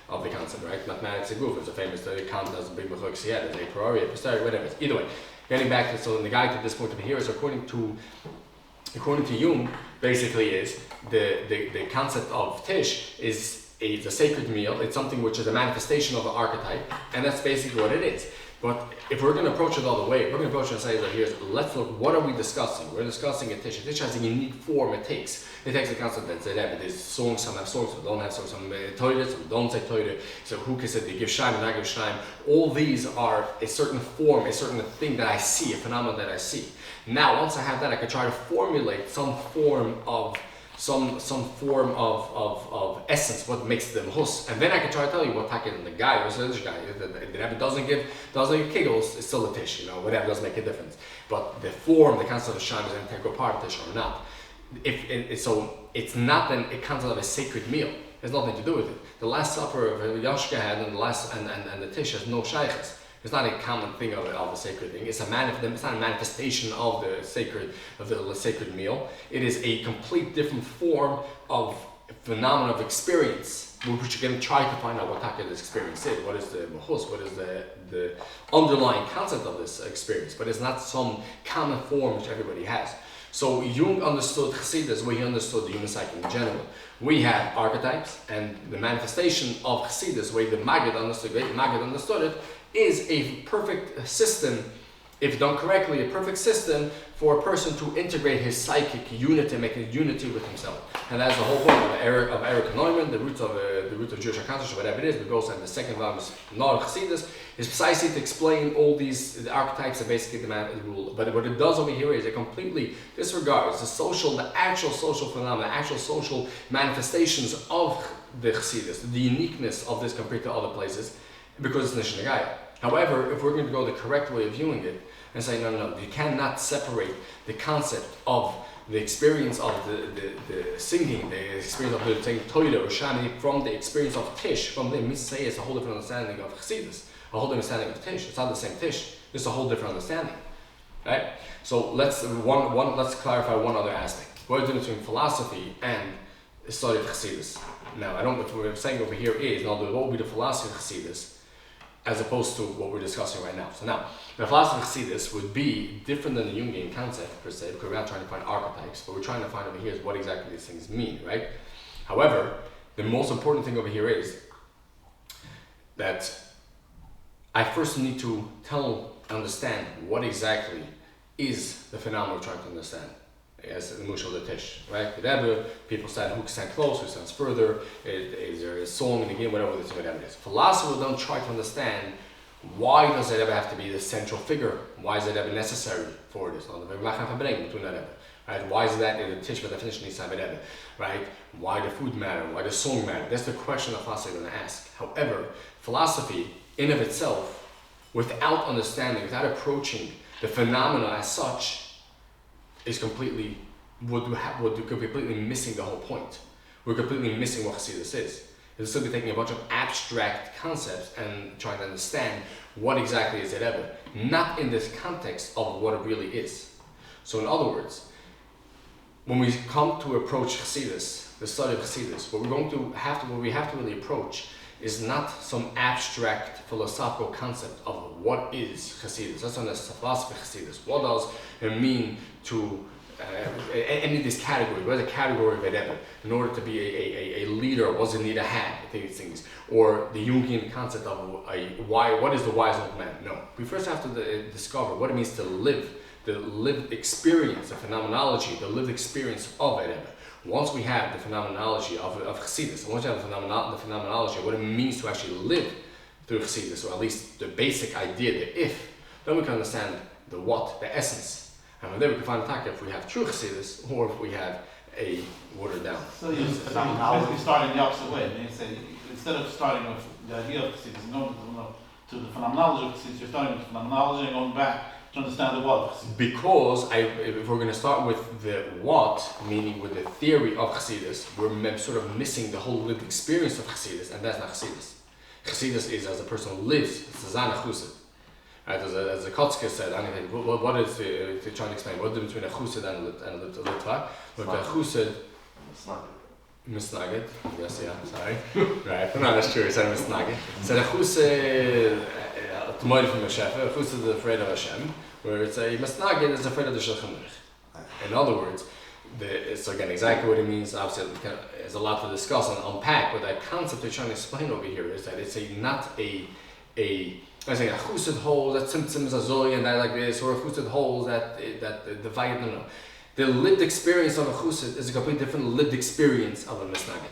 of the concept, right? Mathematics and goof, it's a famous study, Kant does a big book, he had a priori, a posteriori, whatever. Either way, getting back to, so the guide to this point over here is according to Jung, basically is the concept of tish is a sacred meal. It's something which is a manifestation of an archetype, and that's basically what it is. But if we're going to approach it all the way, we're going to approach it and say that here's, let's look, what are we discussing? We're discussing a tish. A tish has a unique form it takes. It takes the concept that there's songs, some have songs, some don't have songs, some toilet, some don't say toilet. So who can say they give shine and not give shine? All these are a certain form, a certain thing that I see, a phenomenon that I see. Now, once I have that, I can try to formulate some form of essence, what makes them hus, and then I can try to tell you what taken in the guy or this guy. The Rebbe doesn't give kegels, it's still a tish, whatever, doesn't make a difference. But the form, the concept of shine is an integral part of tish or not. So it's not then a concept of a sacred meal. It has nothing to do with it. The Last Supper of Yashka had and the tish has no shaykhs. It's not a common thing of a sacred thing. It's not a manifestation of the sacred meal. It is a complete different form of phenomenon of experience, which you can try to find out what taka this experience is. What is the mahus? What is the underlying concept of this experience? But it's not some common form which everybody has. So Jung understood Chassidus, where he understood the human psyche in general. We have archetypes, and the manifestation of Chassidus, where the Maggid understood it, is a perfect system, if done correctly, a perfect system for a person to integrate his psychic unity, make a unity with himself. And that's the whole point of Eric Neumann, the root of Jewish consciousness, whatever it is. We go and the second volume is not Chassidus, is precisely to explain all the archetypes and basically the rule. But what it does over here is it completely disregards the actual social phenomena, actual social manifestations of the Chassidus, the uniqueness of this compared to other places, because it's Nishnagaya. However, if we're going to go the correct way of viewing it and say, no, you cannot separate the concept of the experience of the singing, the experience of the saying Toida or Shani from the experience of Tish, from the Misay, it's a whole different understanding of Chassidus, a whole different understanding of Tish. It's not the same Tish, it's a whole different understanding. Right? So let's clarify one other aspect. What is the difference between philosophy and the study of Chassidus? Now, I don't know what we're saying over here is, now what will be the philosophy of Chassidus, as opposed to what we're discussing right now. So now, the philosophy of Chassidus would be different than the Jungian concept per se, because we're not trying to find archetypes, but we're trying to find over here is what exactly these things mean, right? However, the most important thing over here is that I first need to understand what exactly is the phenomenon we're trying to understand. as the mushal the tish, right? The Rebbe, people stand who stands close, who stands further. Is there a song and again, whatever it is. Philosophers don't try to understand why does the Rebbe have to be the central figure? Why is the Rebbe necessary for this? Right? Why is that in the tish by definition needs to have a Rebbe? Right? Why the food matter? Why the song matter? That's the question that philosophers are going to ask. However, philosophy in of itself, without understanding, without approaching the phenomena as such, is completely completely missing the whole point. We're completely missing what Chassidus is. It's simply taking a bunch of abstract concepts and trying to understand what exactly is the Rebbe, not in this context of what it really is. So in other words, when we come to approach Chassidus, the study of Chassidus, what we have to really approach is not some abstract philosophical concept of what is Chassidus. That's not the philosophy of Chassidus. What does it mean to any of these categories? What is the category of a Rebbe? In order to be a leader, what does it need to have? These things. Or the Jungian concept of what is the wise old man? No. We first have to discover what it means to live, the lived experience, the phenomenology, the lived experience of a Rebbe. Once we have the phenomenology of Chassidus, once we have the phenomenology of what it means to actually live through Chassidus, or at least the basic idea, the if, then we can understand the what, the essence. And then we can find out if we have true Chassidus or if we have a watered down. So you're basically starting the opposite way. And you say, instead of starting with the idea of Chassidus, going to the phenomenology of Chassidus, you're starting with phenomenology and going back to understand the what. Because if we're going to start with the what, meaning with the theory of Chassidus, we're sort of missing the whole lived experience of Chassidus, and that's not Chassidus. Chassidus is as a person who lives, it's a zana chused. Right, as the Kotzke said, what is to try and explain what is between a chused and a litva? But the chused, misnaged, yes, yeah, sorry. Right, no, that's true, it's a misnaged. So the chused, to more from a chef, a chused is afraid of Hashem, where it's a misnaged is afraid of the shulchan. In other words, it's again exactly what it means. Obviously, there's a lot to discuss and unpack, but that concept they're trying to explain over here is that it's not a chused hole that symptoms are zoli and that like this, or a chused hole that divide. No. The lived experience of a chused is a completely different lived experience of a misnagid.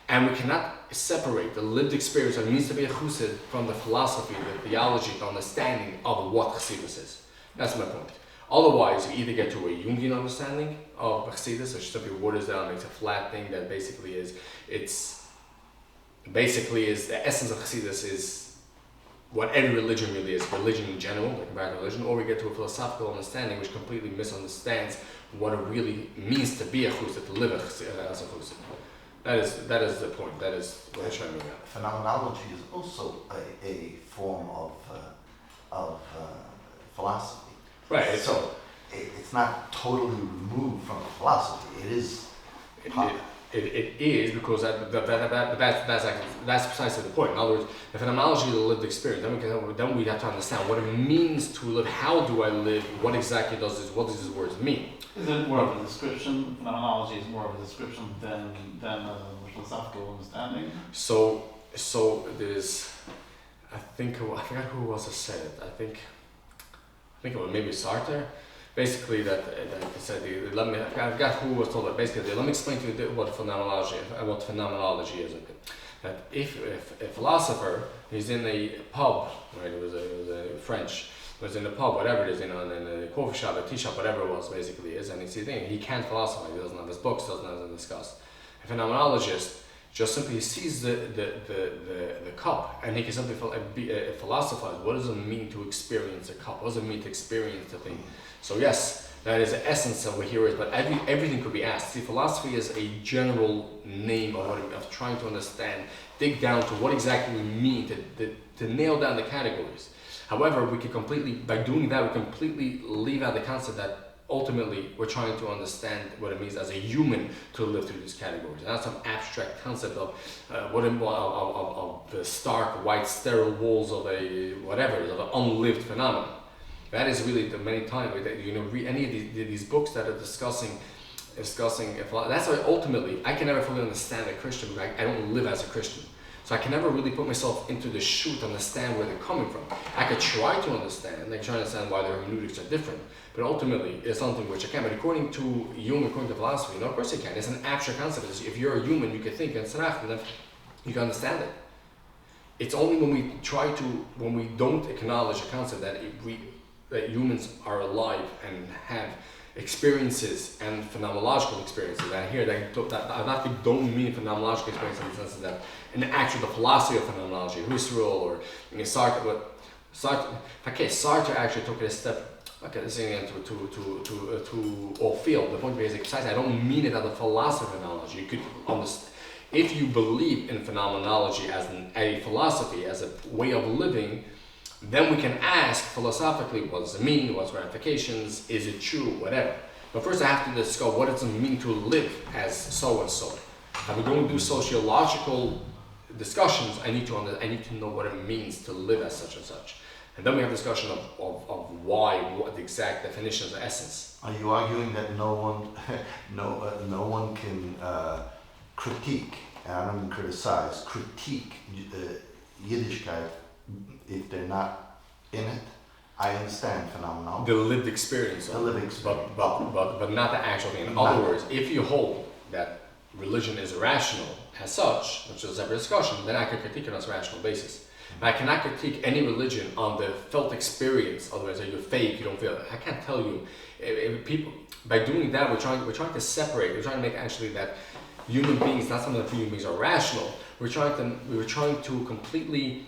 And we cannot separate the lived experience of what it means to be a chused from the philosophy, the theology, the understanding of what Chassidus is. That's my point. Otherwise, you either get to a Jungian understanding of Chassidus, which simply waters down, makes a flat thing that basically is the essence of Chassidus is what every religion really is, religion in general, the comparative religion, or we get to a philosophical understanding which completely misunderstands what it really means to be a chused, to live as a chused. That is the point. That is what I'm trying to make out. Phenomenology is also a form of philosophy. Right. So it's not totally removed from the philosophy. It is. It is because that's precisely the point. In other words, the phenomenology of the lived experience. Then we have to understand what it means to live. How do I live? What exactly what does these words mean? Is it more of a description? Phenomenology is more of a description than a philosophical understanding. So there's, I forgot who was it said it. I think it was maybe Sartre. Basically, that said, I forgot who was told that. Basically, let me explain to you what phenomenology is. That if a philosopher is in a pub, right? It was a French. Was in a pub, whatever it is, in a coffee shop, a tea shop, whatever it was, basically is, and he can't philosophize. He doesn't have his books, doesn't have them discussed. A phenomenologist just simply sees the cup, and he can simply philosophize. What does it mean to experience a cup? What does it mean to experience the thing? So yes, that is the essence of what here is, but everything could be asked. See, philosophy is a general name of trying to understand, dig down to what exactly we mean, to nail down the categories. However, by doing that, we completely leave out the concept that ultimately we're trying to understand what it means as a human to live through these categories. Not some abstract concept of the stark, white, sterile walls of of an unlived phenomenon. That is really the many times read any of these books that are discussing. That's why ultimately I can never fully understand a Christian because I don't live as a Christian. So I can never really put myself into the shoe to understand where they're coming from. I could try to understand, I can try to understand why their hermeneutics are different, but ultimately it's something which I can't. But according to Jung, according to philosophy, no, of course you can. It's an abstract concept. If you're a human, you can think and then you can understand it. It's only when we don't acknowledge a concept that humans are alive and have experiences and phenomenological experiences. And here, that don't mean phenomenological experiences in the sense that in the philosophy of phenomenology, Husserl or Sartre, but Sartre actually took it a step. Okay, this is to all field. The point is precisely, I don't mean it as a philosophy of phenomenology. You could understand. If you believe in phenomenology as a philosophy, as a way of living, then we can ask philosophically, what does it mean? What's ramifications? Is it true? Whatever. But first I have to discover what does it mean to live as so and so. If we're going to do sociological discussions, I need to know what it means to live as such and such. And then we have discussion of why, what the exact definitions of essence. Are you arguing that no one can critique, and I don't mean criticize, critique Yiddishkeit if they're not in it? I understand phenomenology. The lived experience. But not the actual thing. In other words, if you hold that religion is irrational as such, which is a separate discussion, then I can critique it on a rational basis. I cannot critique any religion on the felt experience. Otherwise, you're fake. You don't feel it. I can't tell you. People, by doing that, we're trying to separate. We're trying to make actually that human beings, not something that human beings are rational. We were trying to completely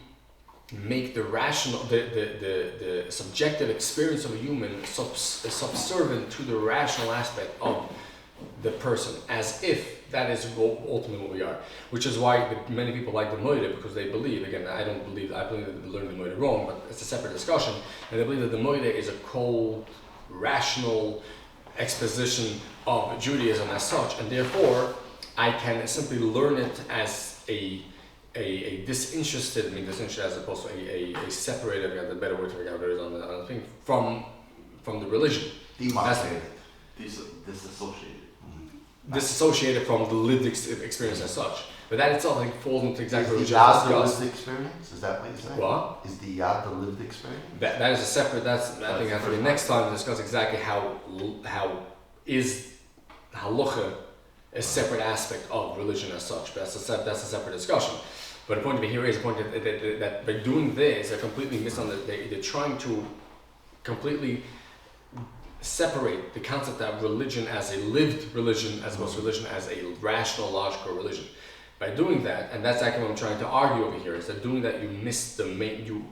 make the rational, the subjective experience of a human subservient to the rational aspect of the person, as if that is ultimately what we are. Which is why many people like the Moide, because they believe, again, I believe that they learned the Moide wrong, but it's a separate discussion, and they believe that the Moide is a cold, rational exposition of Judaism as such, and therefore I can simply learn it as a disinterested as opposed to a separated, I got the better word to figure out what it is on the thing, from the religion. Demarcated. Disassociated. Disassociated from the lived experience as such. But that itself, I think, falls into exactly what Is you the yad just the discussed. lived experience? Is that what you're saying? What? Is the yad the lived experience? That is a separate, I think after the next time to discuss exactly how is halacha a separate aspect of religion as such. But that's a separate discussion. But the point to be here is the point that by doing this, they're completely they're trying to completely separate the concept of religion as a lived religion as opposed to religion as a rational, logical religion. By doing that, and that's actually what I'm trying to argue over here, is that doing that you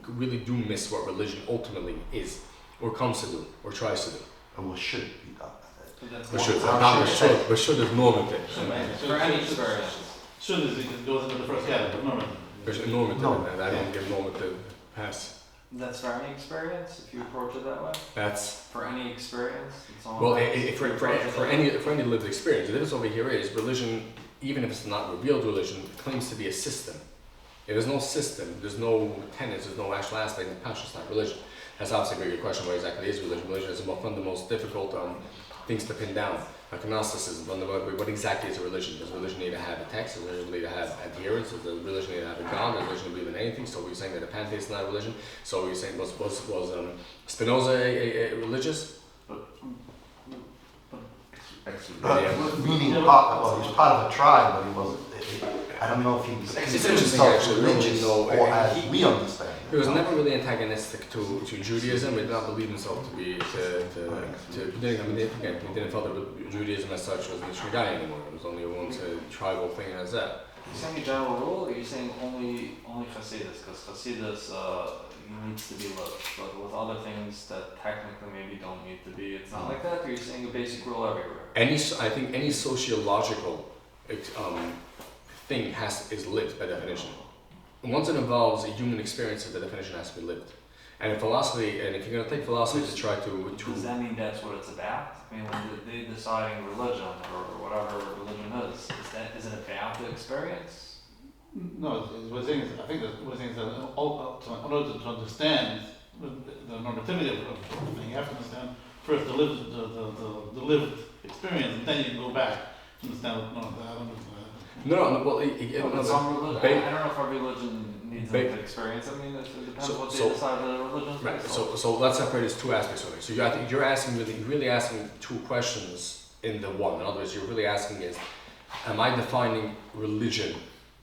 really do miss what religion ultimately is, or comes to do, or tries to do. And what should be done? But should is normative. For any experience. Should it goes into the first category, normative. There's normative, No. and I don't give normative pass. That's for any experience, if you approach it that way? That's For any experience? It's all well, about- for any lived experience. The difference over here is religion, even if it's not revealed religion, claims to be a system. If there's no system, there's no tenets, there's no actual aspect of passion, it's not religion. That's obviously a very good question, what exactly is religion? Religion is one of the most difficult things to pin down. Like Gnosticism, what exactly is a religion? Does religion need to have a text? Does religion need to have adherence? Does religion need to have a God? Does religion believe in anything? So we're saying that a pantheist is not a religion. So we're saying was Spinoza a religious? Meaning well, he was part of a tribe, but he wasn't. I don't know if he was It's interesting actually. religious No, or as we understand. He was never really antagonistic to Judaism. He did not believe himself to be he didn't feel that Judaism as such was the Mishnah guy anymore. It was only one tribal thing as that. Are you saying a general rule, or are you saying only Chassidus? Because Chassidus needs to be lived, but with other things that technically maybe don't need to be, it's not like that? Or are you saying a basic rule everywhere? I think any sociological thing is lived by definition. Once it involves a human experience, the definition has to be lived. And in philosophy, and if you're going to take philosophy to try to Does that mean that's what it's about? I mean, when they're deciding religion or whatever religion is it about the experience? No, what I'm saying is, I think that what I'm saying is that in order to understand the normativity of the thing, you have to understand first the lived experience, and then you can go back to understand what No. Well, But some religion, I don't know if our religion needs them to experience. I mean, it depends what they decide that a religion is. Right. So let's separate these two aspects of it. So I think you're asking really asking two questions in the one. In other words, you're really asking is, am I defining religion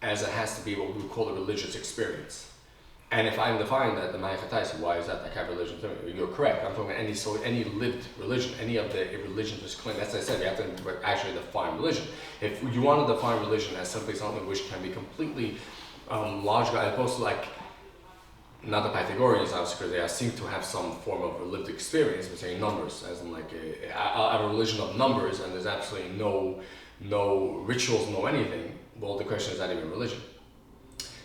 as it has to be what we would call a religious experience? And if I'm defining that, then why is that like have religion to me? You're correct. I'm talking about any lived religion, any of the religions which claim. As I said, you have to actually define religion. If you want to define religion as simply something which can be completely logical, as opposed to like, not the Pythagoreans, obviously, because they seem to have some form of lived experience. We're saying numbers, as in like I have a religion of numbers, and there's absolutely no rituals, no anything. Well, the question is that even religion?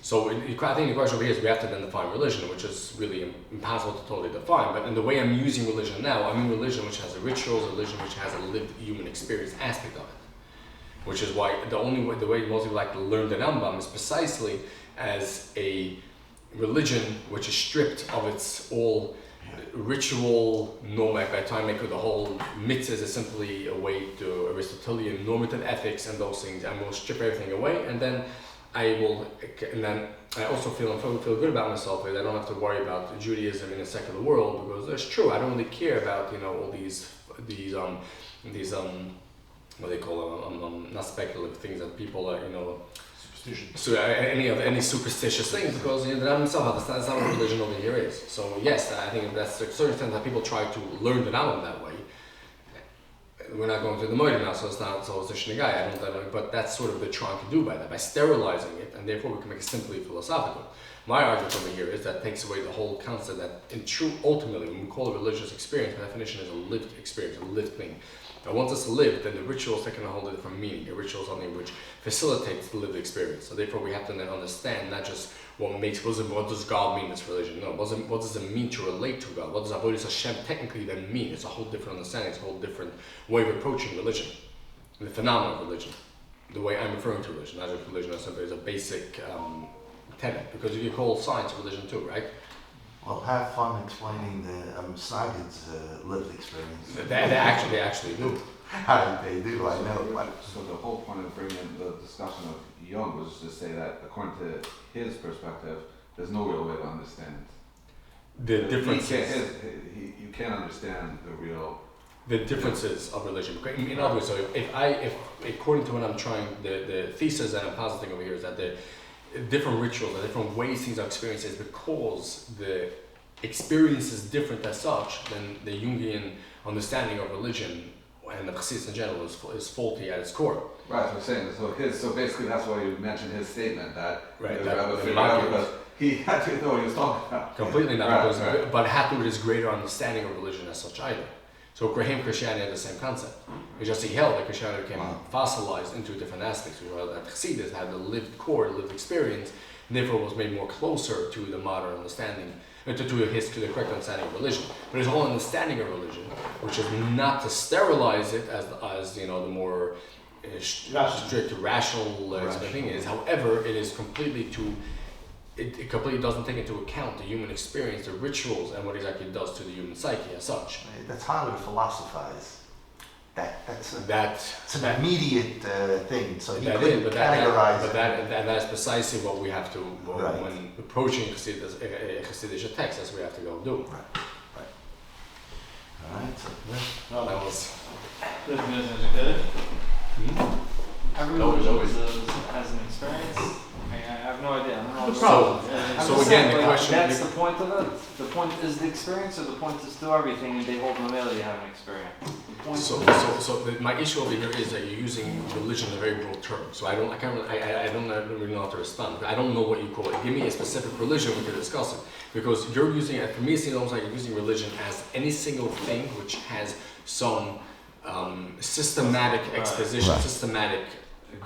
So I think the question over here is we have to then define religion, which is really impossible to totally define. But in the way I'm using religion now, I mean religion which has a rituals, religion which has a lived human experience aspect of it. Which is why the way most people like to learn the Rambam is precisely as a religion which is stripped of its all ritual normative. By the time I make the whole mitzvahs is simply a way to Aristotelian normative ethics and those things, and we'll strip everything away, and then I also feel good about myself that I don't have to worry about Judaism in a secular world, because it's true, I don't really care about all these what they call not speculative things that people Superstition. so any superstitious things, because the Rambam himself that's not what religion over here is. So yes, I think that's to a certain extent that people try to learn the Rambam that way. We're not going to the Moed now, so it's a Shnegai, but that's sort of what they're trying to do by sterilizing it, and therefore we can make it simply philosophical. My argument over here is that takes away the whole concept that ultimately, when we call it religious experience, by definition is a lived experience, a lived thing. Now once it's lived, then the rituals take on a whole different meaning. A ritual is something which facilitates the lived experience. So therefore we have to then understand not just what does God mean in this religion? No, what does it mean to relate to God? What does Avodas Hashem technically then mean? It's a whole different understanding, it's a whole different way of approaching religion. The phenomenon of religion. The way I'm referring to religion, not just religion as simply as a basic tenet, because you can call science religion too, right? Well, have fun explaining the Snagid's lived experience. They actually do. They do, I know. So the whole point of bringing in the discussion of Jung was to say that according to his perspective, there's no real way to understand The differences. You can't understand the differences of religion. In other words, so if according to what I'm trying, the thesis that I'm positing over here is that the different rituals, the different ways things are experienced is because the experience is different as such, then the Jungian understanding of religion and the Hasidism in general is faulty at its core. Right, so I'm saying, so basically that's why you mentioned his statement that Right, the that Rebbe figured out because he had to know what he was talking about. Completely not, Right, because, right. but had to with his greater understanding of religion as such either. So for him, Christianity had the same concept. He just held that Christianity became fossilized into different aspects. While that Chassidus had the lived core, the lived experience, and therefore was made more closer to the modern understanding, to the correct understanding of religion. But his whole understanding of religion, which is not to sterilize it as the more strict rational thing is. However, it is completely it completely doesn't take into account the human experience, the rituals, and what exactly it does to the human psyche as such. That's harder to philosophize. That's an that- immediate thing, so he That couldn't is, categorize it. that's precisely what we have to, Right. when approaching Chassidishe text, that's what we have to go do. All right, so That was... Business educated. Every No, religion always. has an experience. I have no idea. I don't know. The the problem. religion. I'm So just again, saying, the like, question- That's the point of it. The point is the experience, or the point is to everything, and they hold Mamela, you have an experience. The point My issue over here is that you're using religion in a very broad term. So I don't really know how to respond. I don't know what you call it. Give me a specific religion, we could discuss it. Because you're using it, for me it seems almost like you're using religion as any single thing which has some systematic exposition, systematic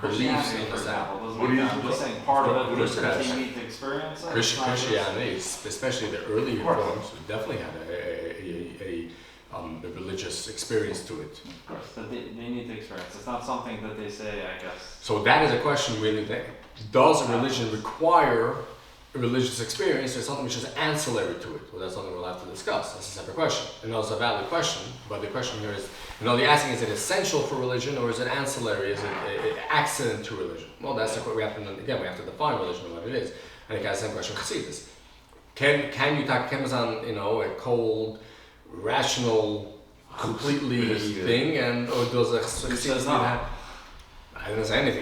beliefs Christianity, in for that. example, doesn't What do you- I'm just saying part of it is that Christianity. you need to experience it. It's not just- Christianity, especially the early Of course. forms, definitely had a religious experience to it. Of course, that they need to experience. It's not something that they say, I guess. So that is a question really. Does a religion require religious experience or something which is ancillary to it? Well, that's something we'll have to discuss. That's a separate question. And it's a valid question, but the question here is, the asking, is it essential for religion or is it ancillary? Is it an accident to religion? Well, that's the we have to, again, we have to define religion and what it is. And again, same question, Chassidus. Can you talk on, a cold, rational, completely thing, or does a Chassidus have? I didn't say anything.